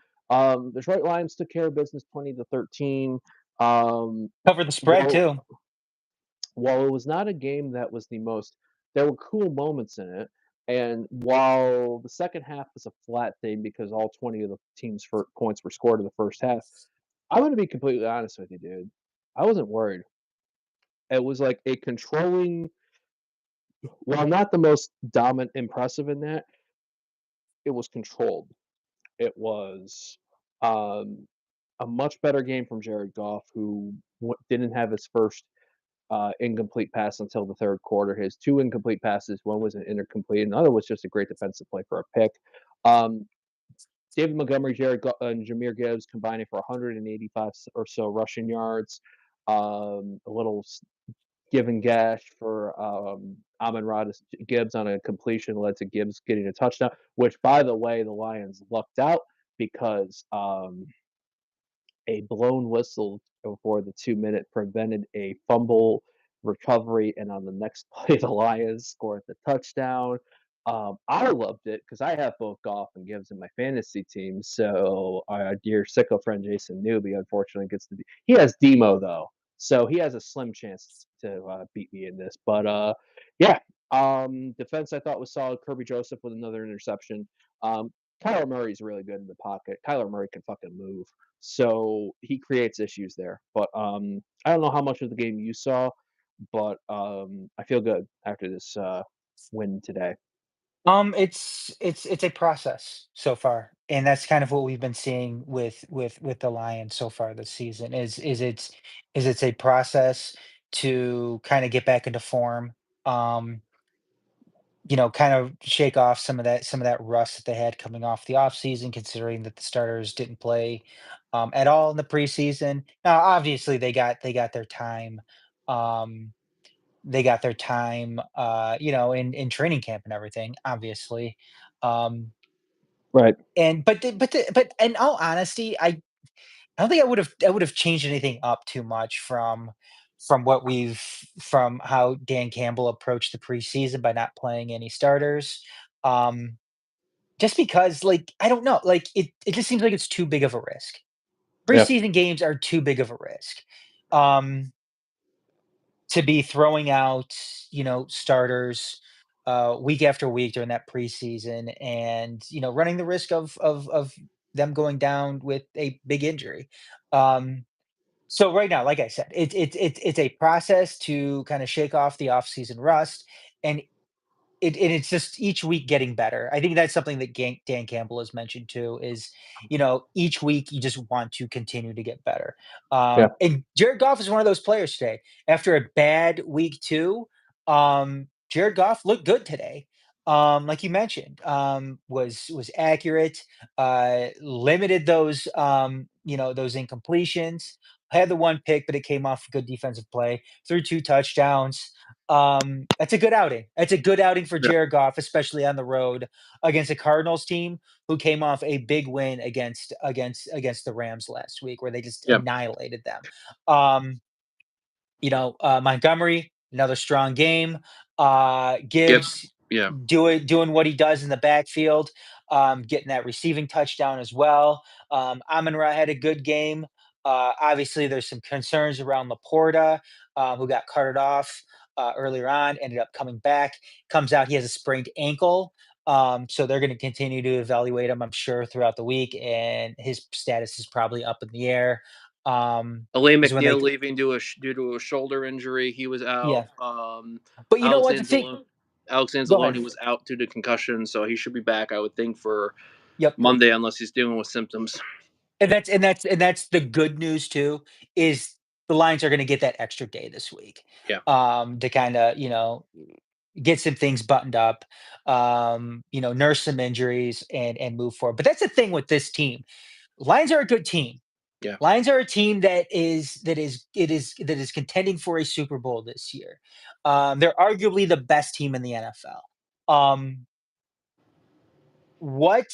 Detroit Lions took care of business 20-13. Um, cover the spread while too. while it was not a game that was the most, there were cool moments in it. And while the second half was a flat thing because all 20 of the team's points were scored in the first half, I'm going to be completely honest with you, dude. I wasn't worried. It was like a controlling while not the most dominant, impressive in that, it was controlled. It was um, a much better game from Jared Goff, who didn't have his first incomplete pass until the third quarter. His two incomplete passes, one was an incomplete, another was just a great defensive play for a pick. Um, David Montgomery, and Jahmyr Gibbs combining for 185 or so rushing yards. A little give and gash for Amon-Ra Gibbs on a completion led to Gibbs getting a touchdown, which, by the way, the Lions lucked out because a blown whistle before the 2 minute prevented a fumble recovery, and on the next play, the Lions scored the touchdown. I loved it because I have both Goff and Gibbs in my fantasy team. So our dear sicko friend Jason Newby, unfortunately, gets to be. He has Demo though, so he has a slim chance to beat me in this. But yeah, defense I thought was solid. Kirby Joseph with another interception. Um, Kyler Murray's really good in the pocket. Kyler Murray can fucking move. So he creates issues there. But I don't know how much of the game you saw, but I feel good after this win today. It's a process so far, and that's kind of what we've been seeing with the Lions so far this season. It's a process to kind of get back into form. Um, kind of shake off some of that rust that they had coming off the offseason, considering that the starters didn't play at all in the preseason. Now, obviously, they got their time. Um, they got their time, in training camp and everything, obviously. Um, Right. and but in all honesty, I don't think I would have changed anything up too much from what we've from how Dan Campbell approached the preseason by not playing any starters. Um, just because, like, I don't know, like it just seems like it's too big of a risk. Yeah. Preseason games are too big of a risk. Um, to be throwing out, starters, week after week during that preseason and, running the risk of them going down with a big injury. Um, so right now, like I said, it's a process to kinda shake off the offseason rust, and it's just each week getting better. I think that's something that Dan Campbell has mentioned too, is, each week you just want to continue to get better. Yeah. And Jared Goff is one of those players today. After a bad week 2, Jared Goff looked good today. Like you mentioned, was accurate, limited those incompletions, had the one pick, but it came off a good defensive play, threw 2 touchdowns. That's a good outing. It's a good outing for Yeah. Jared Goff, especially on the road against a Cardinals team who came off a big win against the Rams last week, where they just Yeah. annihilated them. Um, Montgomery, another strong game. Gibbs. Gibbs Yeah. doing what he does in the backfield, getting that receiving touchdown as well. Amon-Ra had a good game. Obviously, there's some concerns around Laporta, who got carted off earlier on, ended up coming back. Comes out, he has a sprained ankle. So they're going to continue to evaluate him, I'm sure, throughout the week, and his status is probably up in the air. Elaine Because when they McNeil leaving due to a shoulder injury. He was out. Yeah. But you know Alex what? The thing Anzalone Alex Go ahead. Anzalone was out due to concussion, so he should be back, I would think, for Yep. Monday unless he's dealing with symptoms. And that's the good news too, is the Lions are gonna get that extra day this week, Yeah. to kinda, get some things buttoned up, nurse some injuries and move forward. But that's the thing with this team. Lions are a good team. Yeah. Lions are a team that is contending for a Super Bowl this year. They're arguably the best team in the NFL. What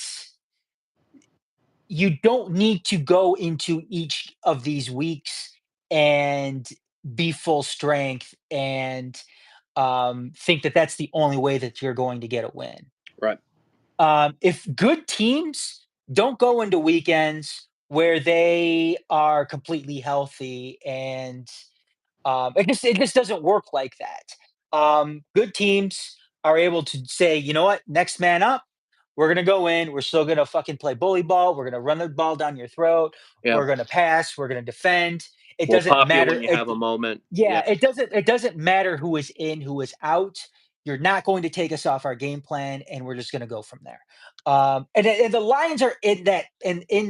You don't need to go into each of these weeks and be full strength and think that that's the only way that you're going to get a win. Right. If good teams don't go into weekends where they are completely healthy and it just doesn't work like that. Good teams are able to say, you know what, next man up. We're gonna go in. We're still gonna fucking play bully ball. We're gonna run the ball down your throat. Yeah. We're gonna pass. We're gonna defend. It We'll doesn't pop you matter. when you have a moment. Yeah, Yeah. it doesn't matter who is in, who is out. You're not going to take us off our game plan, and we're just going to go from there. And the Lions are in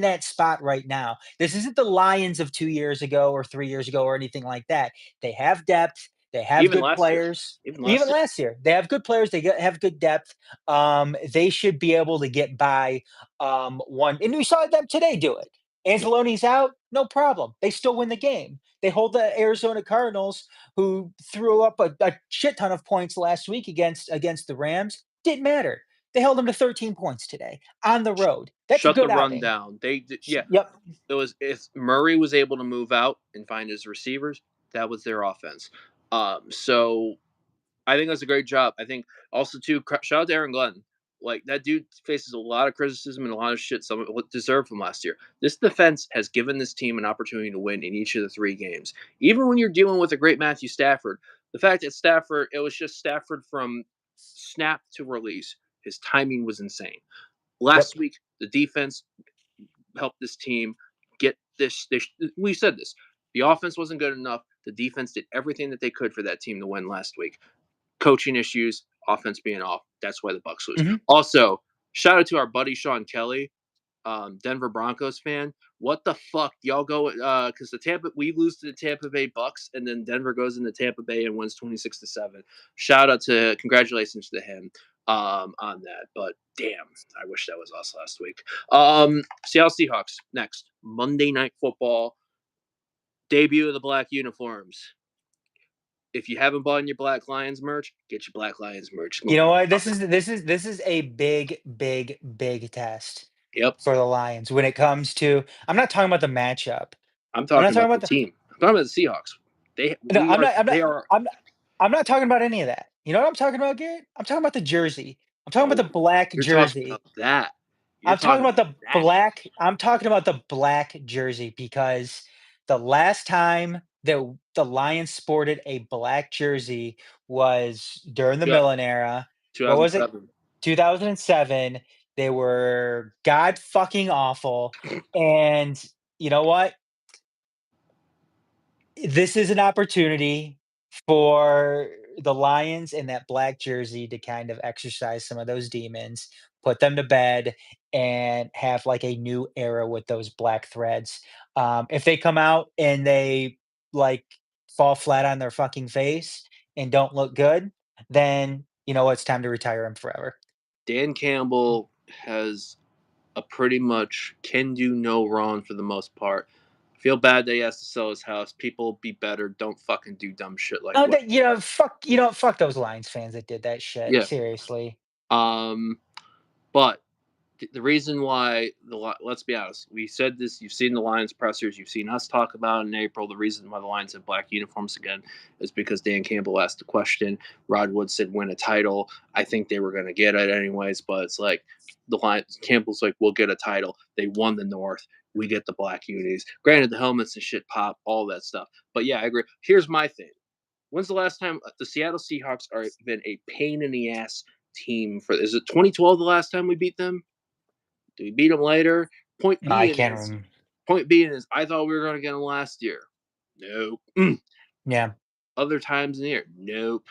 that spot right now. This isn't the Lions of 2 years ago or 3 years ago or anything like that. They have depth. They have Even good last year. players. Even Even last year. last year, they have good players. Have good depth. They should be able to get by one. And we saw them today do it. Anzalone's out, no problem. They still win the game. They hold the Arizona Cardinals, who threw up a shit ton of points last week against the Rams. Didn't matter. They held them to 13 points today on the road. That's a Shut the good run outing. down. Yeah. Yep. It was if Murray was able to move out and find his receivers, that was their offense. So I think that's a great job. I think also too, shout out to Aaron Glenn. Like that dude faces a lot of criticism and a lot of shit. Some of what deserved from last year. This defense has given this team an opportunity to win in each of the 3 games. Even when you're dealing with a great Matthew Stafford, the fact that Stafford, it was just Stafford from snap to release. His timing was insane. Last week, the defense helped this team get this. We said this. The offense wasn't good enough. The defense did everything that they could for that team to win last week. Coaching issues, offense being off. That's why the Bucs lose. Mm-hmm. Also, shout out to our buddy Sean Kelly, Denver Broncos fan. What the fuck, y'all go? Because we lose to the Tampa Bay Bucs, and then Denver goes into Tampa Bay and wins 26-7. Shout out congratulations to him on that. But damn, I wish that was us last week. Seattle Seahawks next Monday Night Football debut of the black uniforms. If you haven't bought your Black Lions merch, get your Black Lions merch. You know what? This is a big test. Yep. For the Lions when it comes to. I'm not talking about the matchup. I'm talking about the team. I'm talking about the Seahawks. I'm not talking about any of that. You know what I'm talking about, Garrett? I'm talking about the jersey. I'm talking about the black jersey. Talking about that. I'm talking about the black jersey because the last time that the Lions sported a black jersey was during the Millen era. What was it? 2007. They were god fucking awful. And you know what? This is an opportunity for the Lions in that black jersey to kind of exercise some of those demons, put them to bed, and have like a new era with those black threads. If they come out and they like fall flat on their fucking face and don't look good, then you know it's time to retire them forever. Dan Campbell has a pretty much can do no wrong for the most part. Feel bad that he has to sell his house. People be better. Don't fucking do dumb shit like that. Fuck those Lions fans that did that shit. Yeah. Seriously. But the reason why let's be honest, we said this. You've seen the Lions pressers. You've seen us talk about it in April. The reason why the Lions have black uniforms again is because Dan Campbell asked the question. Rod Wood said, "Win a title." I think they were going to get it anyways, but it's like the Lions. Campbell's like, "We'll get a title." They won the North. We get the black unis. Granted, the helmets and shit pop, all that stuff. But yeah, I agree. Here's my thing. When's the last time the Seattle Seahawks are been a pain in the ass team for? Is it 2012 the last time we beat them? Did we beat them later? Point being is, I thought we were going to get them last year. Nope. Yeah. Other times in the year, nope.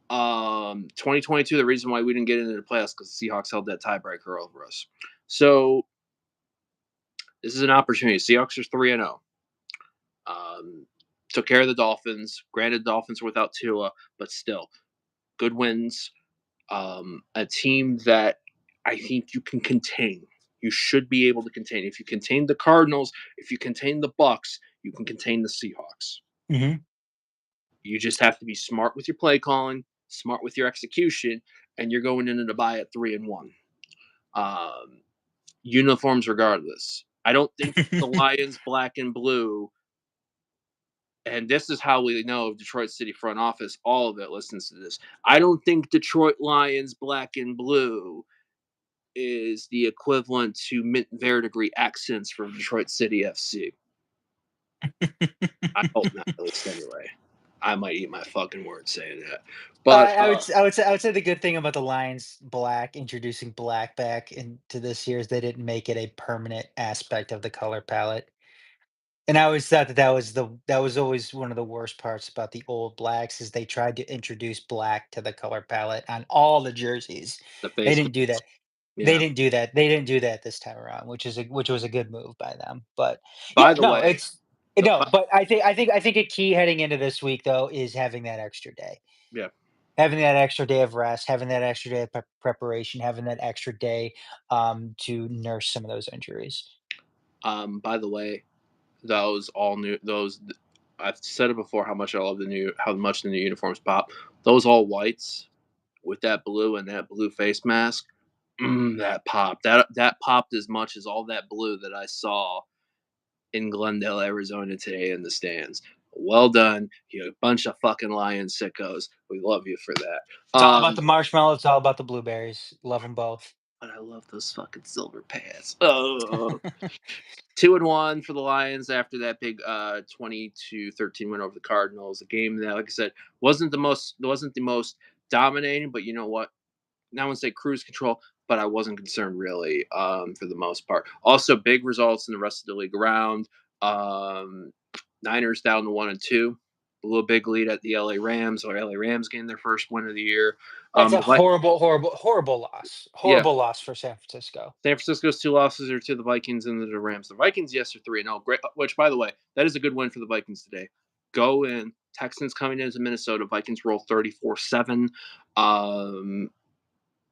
2022, the reason why we didn't get into the playoffs because the Seahawks held that tiebreaker over us. So this is an opportunity. Seahawks are 3-0. Took care of the Dolphins. Granted, the Dolphins were without Tua, but still, good wins. A team that I think you can contain. You should be able to contain. If you contain the Cardinals, if you contain the Bucs, you can contain the Seahawks. Mm-hmm. You just have to be smart with your play calling, smart with your execution, and you're going into the bye at 3-1. Uniforms regardless. I don't think the Lions black and blue, and this is how we know Detroit City front office, all of it listens to this. I don't think Detroit Lions black and blue is the equivalent to mint verdigris accents from Detroit City FC. I hope not, at least anyway. I might eat my fucking words saying that. But I would say the good thing about the Lions black introducing black back into this year is they didn't make it a permanent aspect of the color palette. And I always thought that was always one of the worst parts about the old Blacks is they tried to introduce black to the color palette on all the jerseys. The They face. didn't do that. They Yeah. didn't do that. They didn't do that this time around, which was a good move by them. But By yeah, the no, way, it's the no, but I think a key heading into this week though is having that extra day. yeah. Having that extra day of rest, having that extra day of preparation, having that extra day to nurse some of those injuries. By the way, those all new those I've said it before how much I love how much the new uniforms pop. Those all whites with that blue and that blue face mask. That popped. That popped as much as all that blue that I saw in Glendale, Arizona today in the stands. Well done, you bunch of fucking Lion sickos. We love you for that. It's all about the marshmallow. It's all about the blueberries. Love them both. But I love those fucking silver pads. Oh. 2-1 for the Lions after that big 20-13 win over the Cardinals. A game that, like I said, wasn't the most dominating, but you know what? I wouldn't say cruise control, but I wasn't concerned really for the most part. Also, big results in the rest of the league around. Niners down to 1-2. A little big lead at the LA Rams, or LA Rams getting their first win of the year. That's a But horrible loss. yeah, Horrible loss for San Francisco. San Francisco's 2 losses are to the Vikings and the Rams. The Vikings, yes, are 3-0. Great, which, by the way, that is a good win for the Vikings today. Go in. Texans coming into Minnesota. Vikings roll 34-7.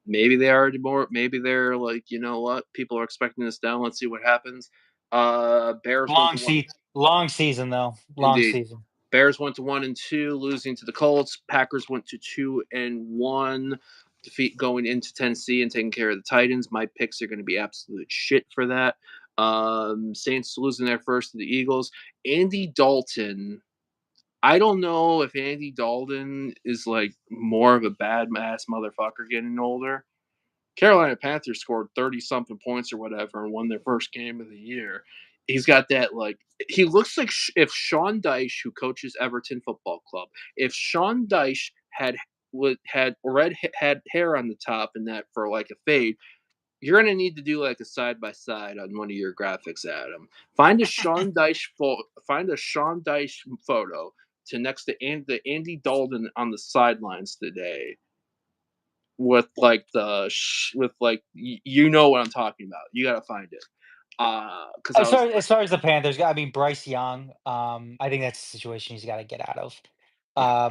Maybe they are more. Maybe they're like, you know what? People are expecting this down. Let's see what happens. Bears went to 1. Long season though. Long Indeed. season. Bears went to 1-2, losing to the Colts. Packers went to 2-1, defeat going into Tennessee and taking care of the Titans. My picks are going to be absolute shit for that. Saints losing their first to the Eagles. Andy Dalton. I don't know if Andy Dalton is like more of a bad ass motherfucker getting older. Carolina Panthers scored 30 something points or whatever and won their first game of the year. He's got that he looks like if Sean Dyche, who coaches Everton Football Club, if Sean Dyche had hair on the top and that for like a fade, you're gonna need to do like a side by side on one of your graphics, Adam. Find a Sean Dyche photo to next to Andy Dalton on the sidelines today with like you know what I'm talking about. You gotta find it. Because As far as the Panthers go, I mean Bryce Young, I think that's a situation he's got to get out of. yeah,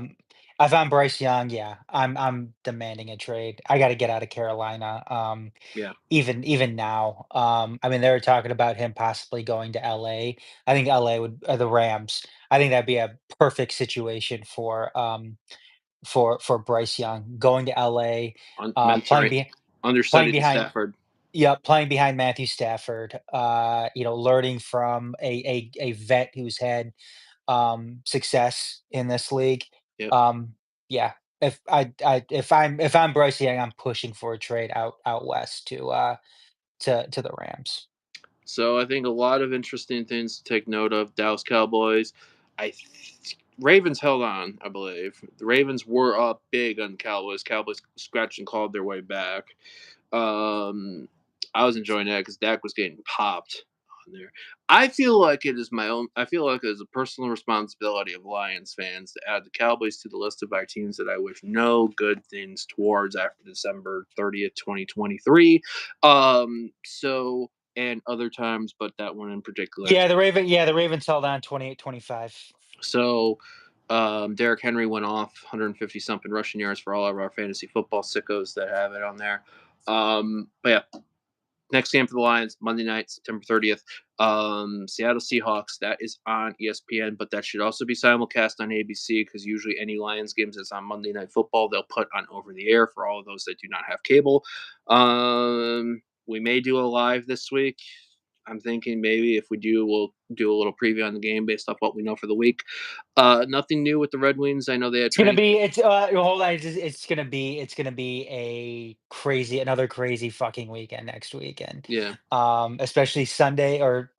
If I'm Bryce Young, yeah, I'm demanding a trade. I got to get out of Carolina. yeah. Even now, I mean they were talking about him possibly going to LA. I think LA would the Rams. I think that'd be a perfect situation for Bryce Young going to LA, Mentoring playing understudy to behind. Stafford. Yeah, playing behind Matthew Stafford, learning from a vet who's had success in this league. Yep. Yeah, if I'm Bryce Young, I'm pushing for a trade out west to the Rams. So I think a lot of interesting things to take note of. Dallas Cowboys. Ravens held on, I believe. The Ravens were up big on Cowboys. Cowboys scratched and clawed their way back. I was enjoying that because Dak was getting popped on there. I feel like it is a personal responsibility of Lions fans to add the Cowboys to the list of our teams that I wish no good things towards after December 30th, 2023. And other times, but that one in particular. Yeah, the Ravens held on 28-25. So Derrick Henry went off 150 something rushing yards for all of our fantasy football sickos that have it on there. But yeah, next game for the Lions, Monday night, September 30th. Seattle Seahawks, that is on ESPN, but that should also be simulcast on ABC because usually any Lions games that's on Monday Night Football, they'll put on over the air for all of those that do not have cable. We may do a live this week. I'm thinking maybe if we do, we'll do a little preview on the game based off what we know for the week. Nothing new with the Red Wings. I know they had hold on. It's gonna be another crazy fucking weekend next weekend. Yeah. Especially Sunday or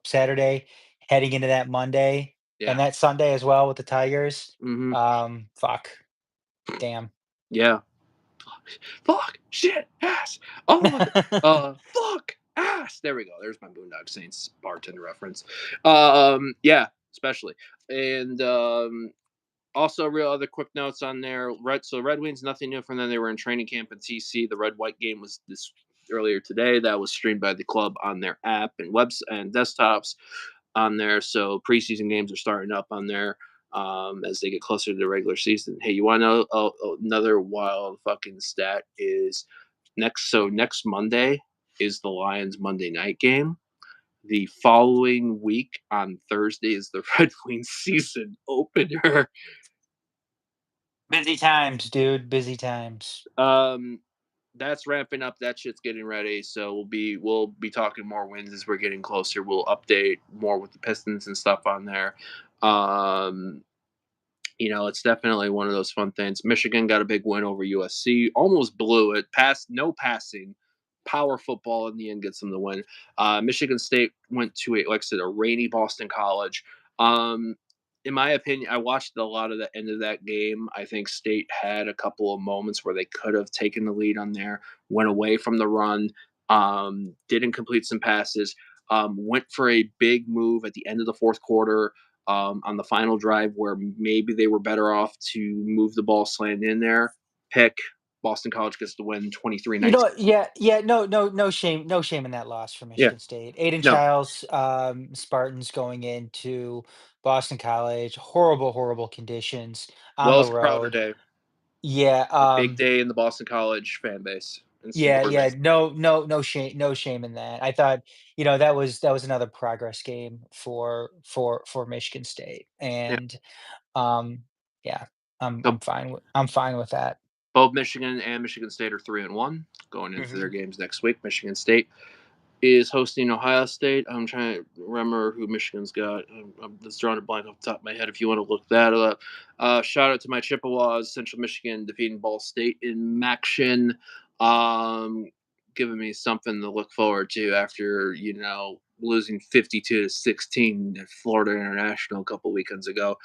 Saturday, heading into that Monday and that Sunday as well with the Tigers. Fuck, damn. Yeah. Fuck, shit, ass. Oh, fuck. There we go. There's my Boondock Saints bartender reference. Yeah, especially. And also, real other quick notes on there. Red Wings, nothing new from them. They were in training camp in TC. The Red White game was this earlier today. That was streamed by the club on their app and webs and desktops on there. So preseason games are starting up on there as they get closer to the regular season. Hey, you want to know another wild fucking stat is next Monday is the Lions Monday night game. The following week on Thursday is the Red Wings season opener. Busy times, dude. Busy times. That's ramping up. That shit's getting ready. So we'll be talking more wins as we're getting closer. We'll update more with the Pistons and stuff on there. It's definitely one of those fun things. Michigan got a big win over USC. Almost blew it. No passing. Power football in the end gets them the win. Michigan State went to a rainy Boston College. In my opinion, I watched a lot of the end of that game. I think State had a couple of moments where they could have taken the lead on there, went away from the run, didn't complete some passes, went for a big move at the end of the fourth quarter on the final drive where maybe they were better off to move the ball slant in there. Pick. Boston College gets the win 23-19. No shame in that loss for Yeah. Michigan State. Aiden No. Childs, Spartans going into Boston College, horrible conditions on Well, the it's a prouder road. day. Yeah, A big day in the Boston College fan base. And yeah, no shame in that. I thought, that was another progress game for Michigan State, Yeah. and yeah, So I'm fine with that. both Michigan and Michigan State are 3-1 going into their Mhm. games next week. Michigan State is hosting Ohio State. I'm trying to remember who Michigan's got. I'm just drawing a blank off the top of my head if you want to look that up. Shout out to my Chippewas, Central Michigan defeating Ball State in Maction. Giving me something to look forward to after, losing 52-16 at Florida International a couple weekends ago.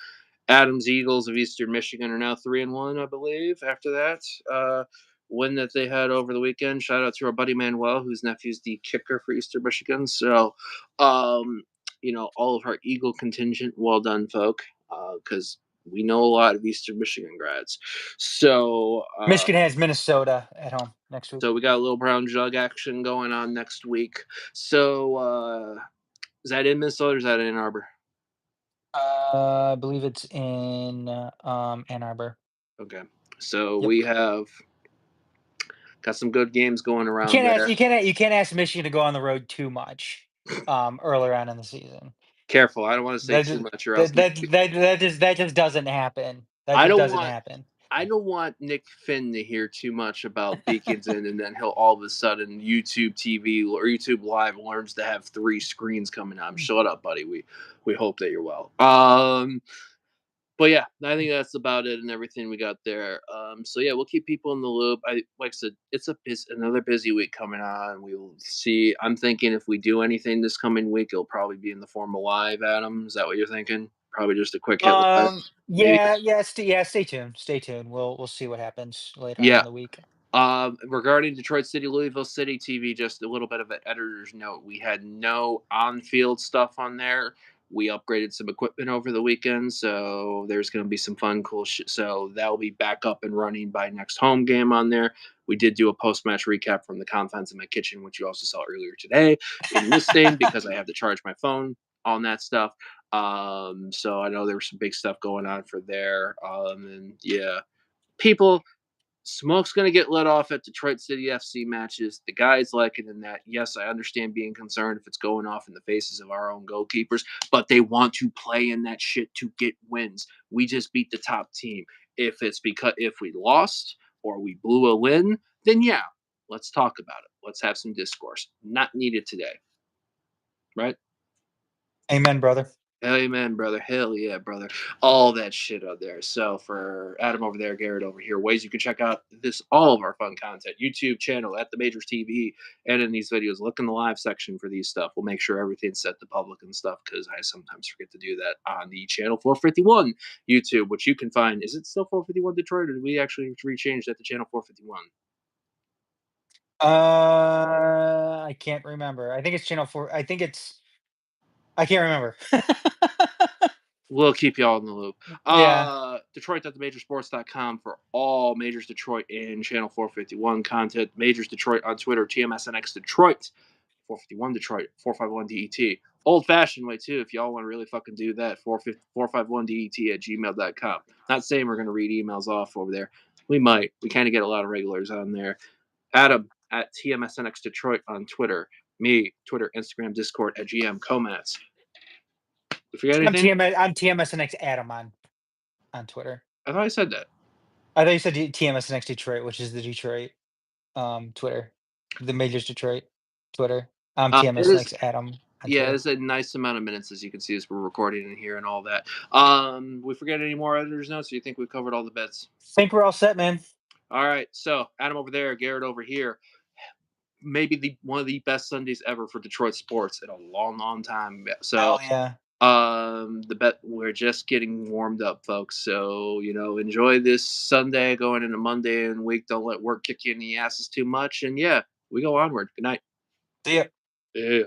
Adams Eagles of Eastern Michigan are now 3-1, I believe. After that win that they had over the weekend, shout out to our buddy Manuel, whose nephew's the kicker for Eastern Michigan. So, all of our Eagle contingent, well done, folk, because we know a lot of Eastern Michigan grads. So, Michigan has Minnesota at home next week. so we got a little brown jug action going on next week. So, is that in Minnesota or is that in Ann Arbor? I believe it's in Ann Arbor. Okay. So Yep. we have got some good games going You around can't ask there. you can't ask Michigan to go on the road too much earlier on in the season. Careful, I don't want to say That too just much, or else that just doesn't happen. That I just don't doesn't want happen. I don't want Nick Finn to hear too much about Beaconton, and then he'll all of a sudden YouTube TV or YouTube Live learns to have 3 screens coming on. Shut up, buddy. We hope that you're well. But yeah, I think that's about it and everything we got there. So yeah, we'll keep people in the loop. Like I said, it's another busy week coming on. We will see. I'm thinking if we do anything this coming week, it'll probably be in the form of live. Adam, is that what you're thinking? Probably just a quick hit live, maybe. Stay tuned. Stay tuned. We'll see what happens later on Yeah. in the week. Regarding Detroit City, Louisville City TV, just a little bit of an editor's note. We had no on-field stuff on there. We upgraded some equipment over the weekend, so there's going to be some fun, cool shit. So that will be back up and running by next home game on there. We did do a post-match recap from the confines of my kitchen, which you also saw earlier today in listing because I have to charge my phone on that stuff. So I know there was some big stuff going on for there. And yeah, people. Smoke's going to get let off at Detroit City FC matches. The guys like it in that. Yes, I understand being concerned if it's going off in the faces of our own goalkeepers, but they want to play in that shit to get wins. We just beat the top team. If we lost or we blew a win, then yeah, let's talk about it. Let's have some discourse. Not needed today. Right? Amen, brother. Amen, brother. Hell yeah, brother. All that shit out there. So for Adam over there, Garrett over here, ways you can check out all of our fun content, YouTube channel at the Majors TV, and in these videos, look in the live section for these stuff. We'll make sure everything's set to public and stuff because I sometimes forget to do that on the channel 451 YouTube, which you can find. Is it still 451 Detroit, or did we actually rechange that to channel 451? I can't remember. I think it's Channel 4. I can't remember. We'll keep y'all in the loop. Yeah. Detroit.themajorsports.com for all Majors Detroit and Channel 451 content. Majors Detroit on Twitter, TMSNX Detroit, 451 Detroit, 451 DET. Old fashioned way, too, if y'all want to really fucking do that, 451DET at gmail.com. Not saying we're going to read emails off over there. We might. We kind of get a lot of regulars on there. Adam at TMSNX Detroit on Twitter. Me, Twitter, Instagram, Discord at GM Comats. We forget anything? I'm TMSNX Adam on Twitter. I thought I said that. I thought you said TMSNX Detroit, which is the Detroit Twitter, the Majors Detroit Twitter. I'm TMSNX Adam. Yeah, it's a nice amount of minutes, as you can see, as we're recording in here and all that. We forget any more editors' notes? Or you think we've covered all the bits? Think we're all set, man. All right, so Adam over there, Garrett over here. Maybe one of the best Sundays ever for Detroit sports in a long, long time. So, yeah. We're just getting warmed up, folks. So, enjoy this Sunday going into Monday and week. Don't let work kick you in the asses too much. And yeah, we go onward. Good night. See ya. Yeah.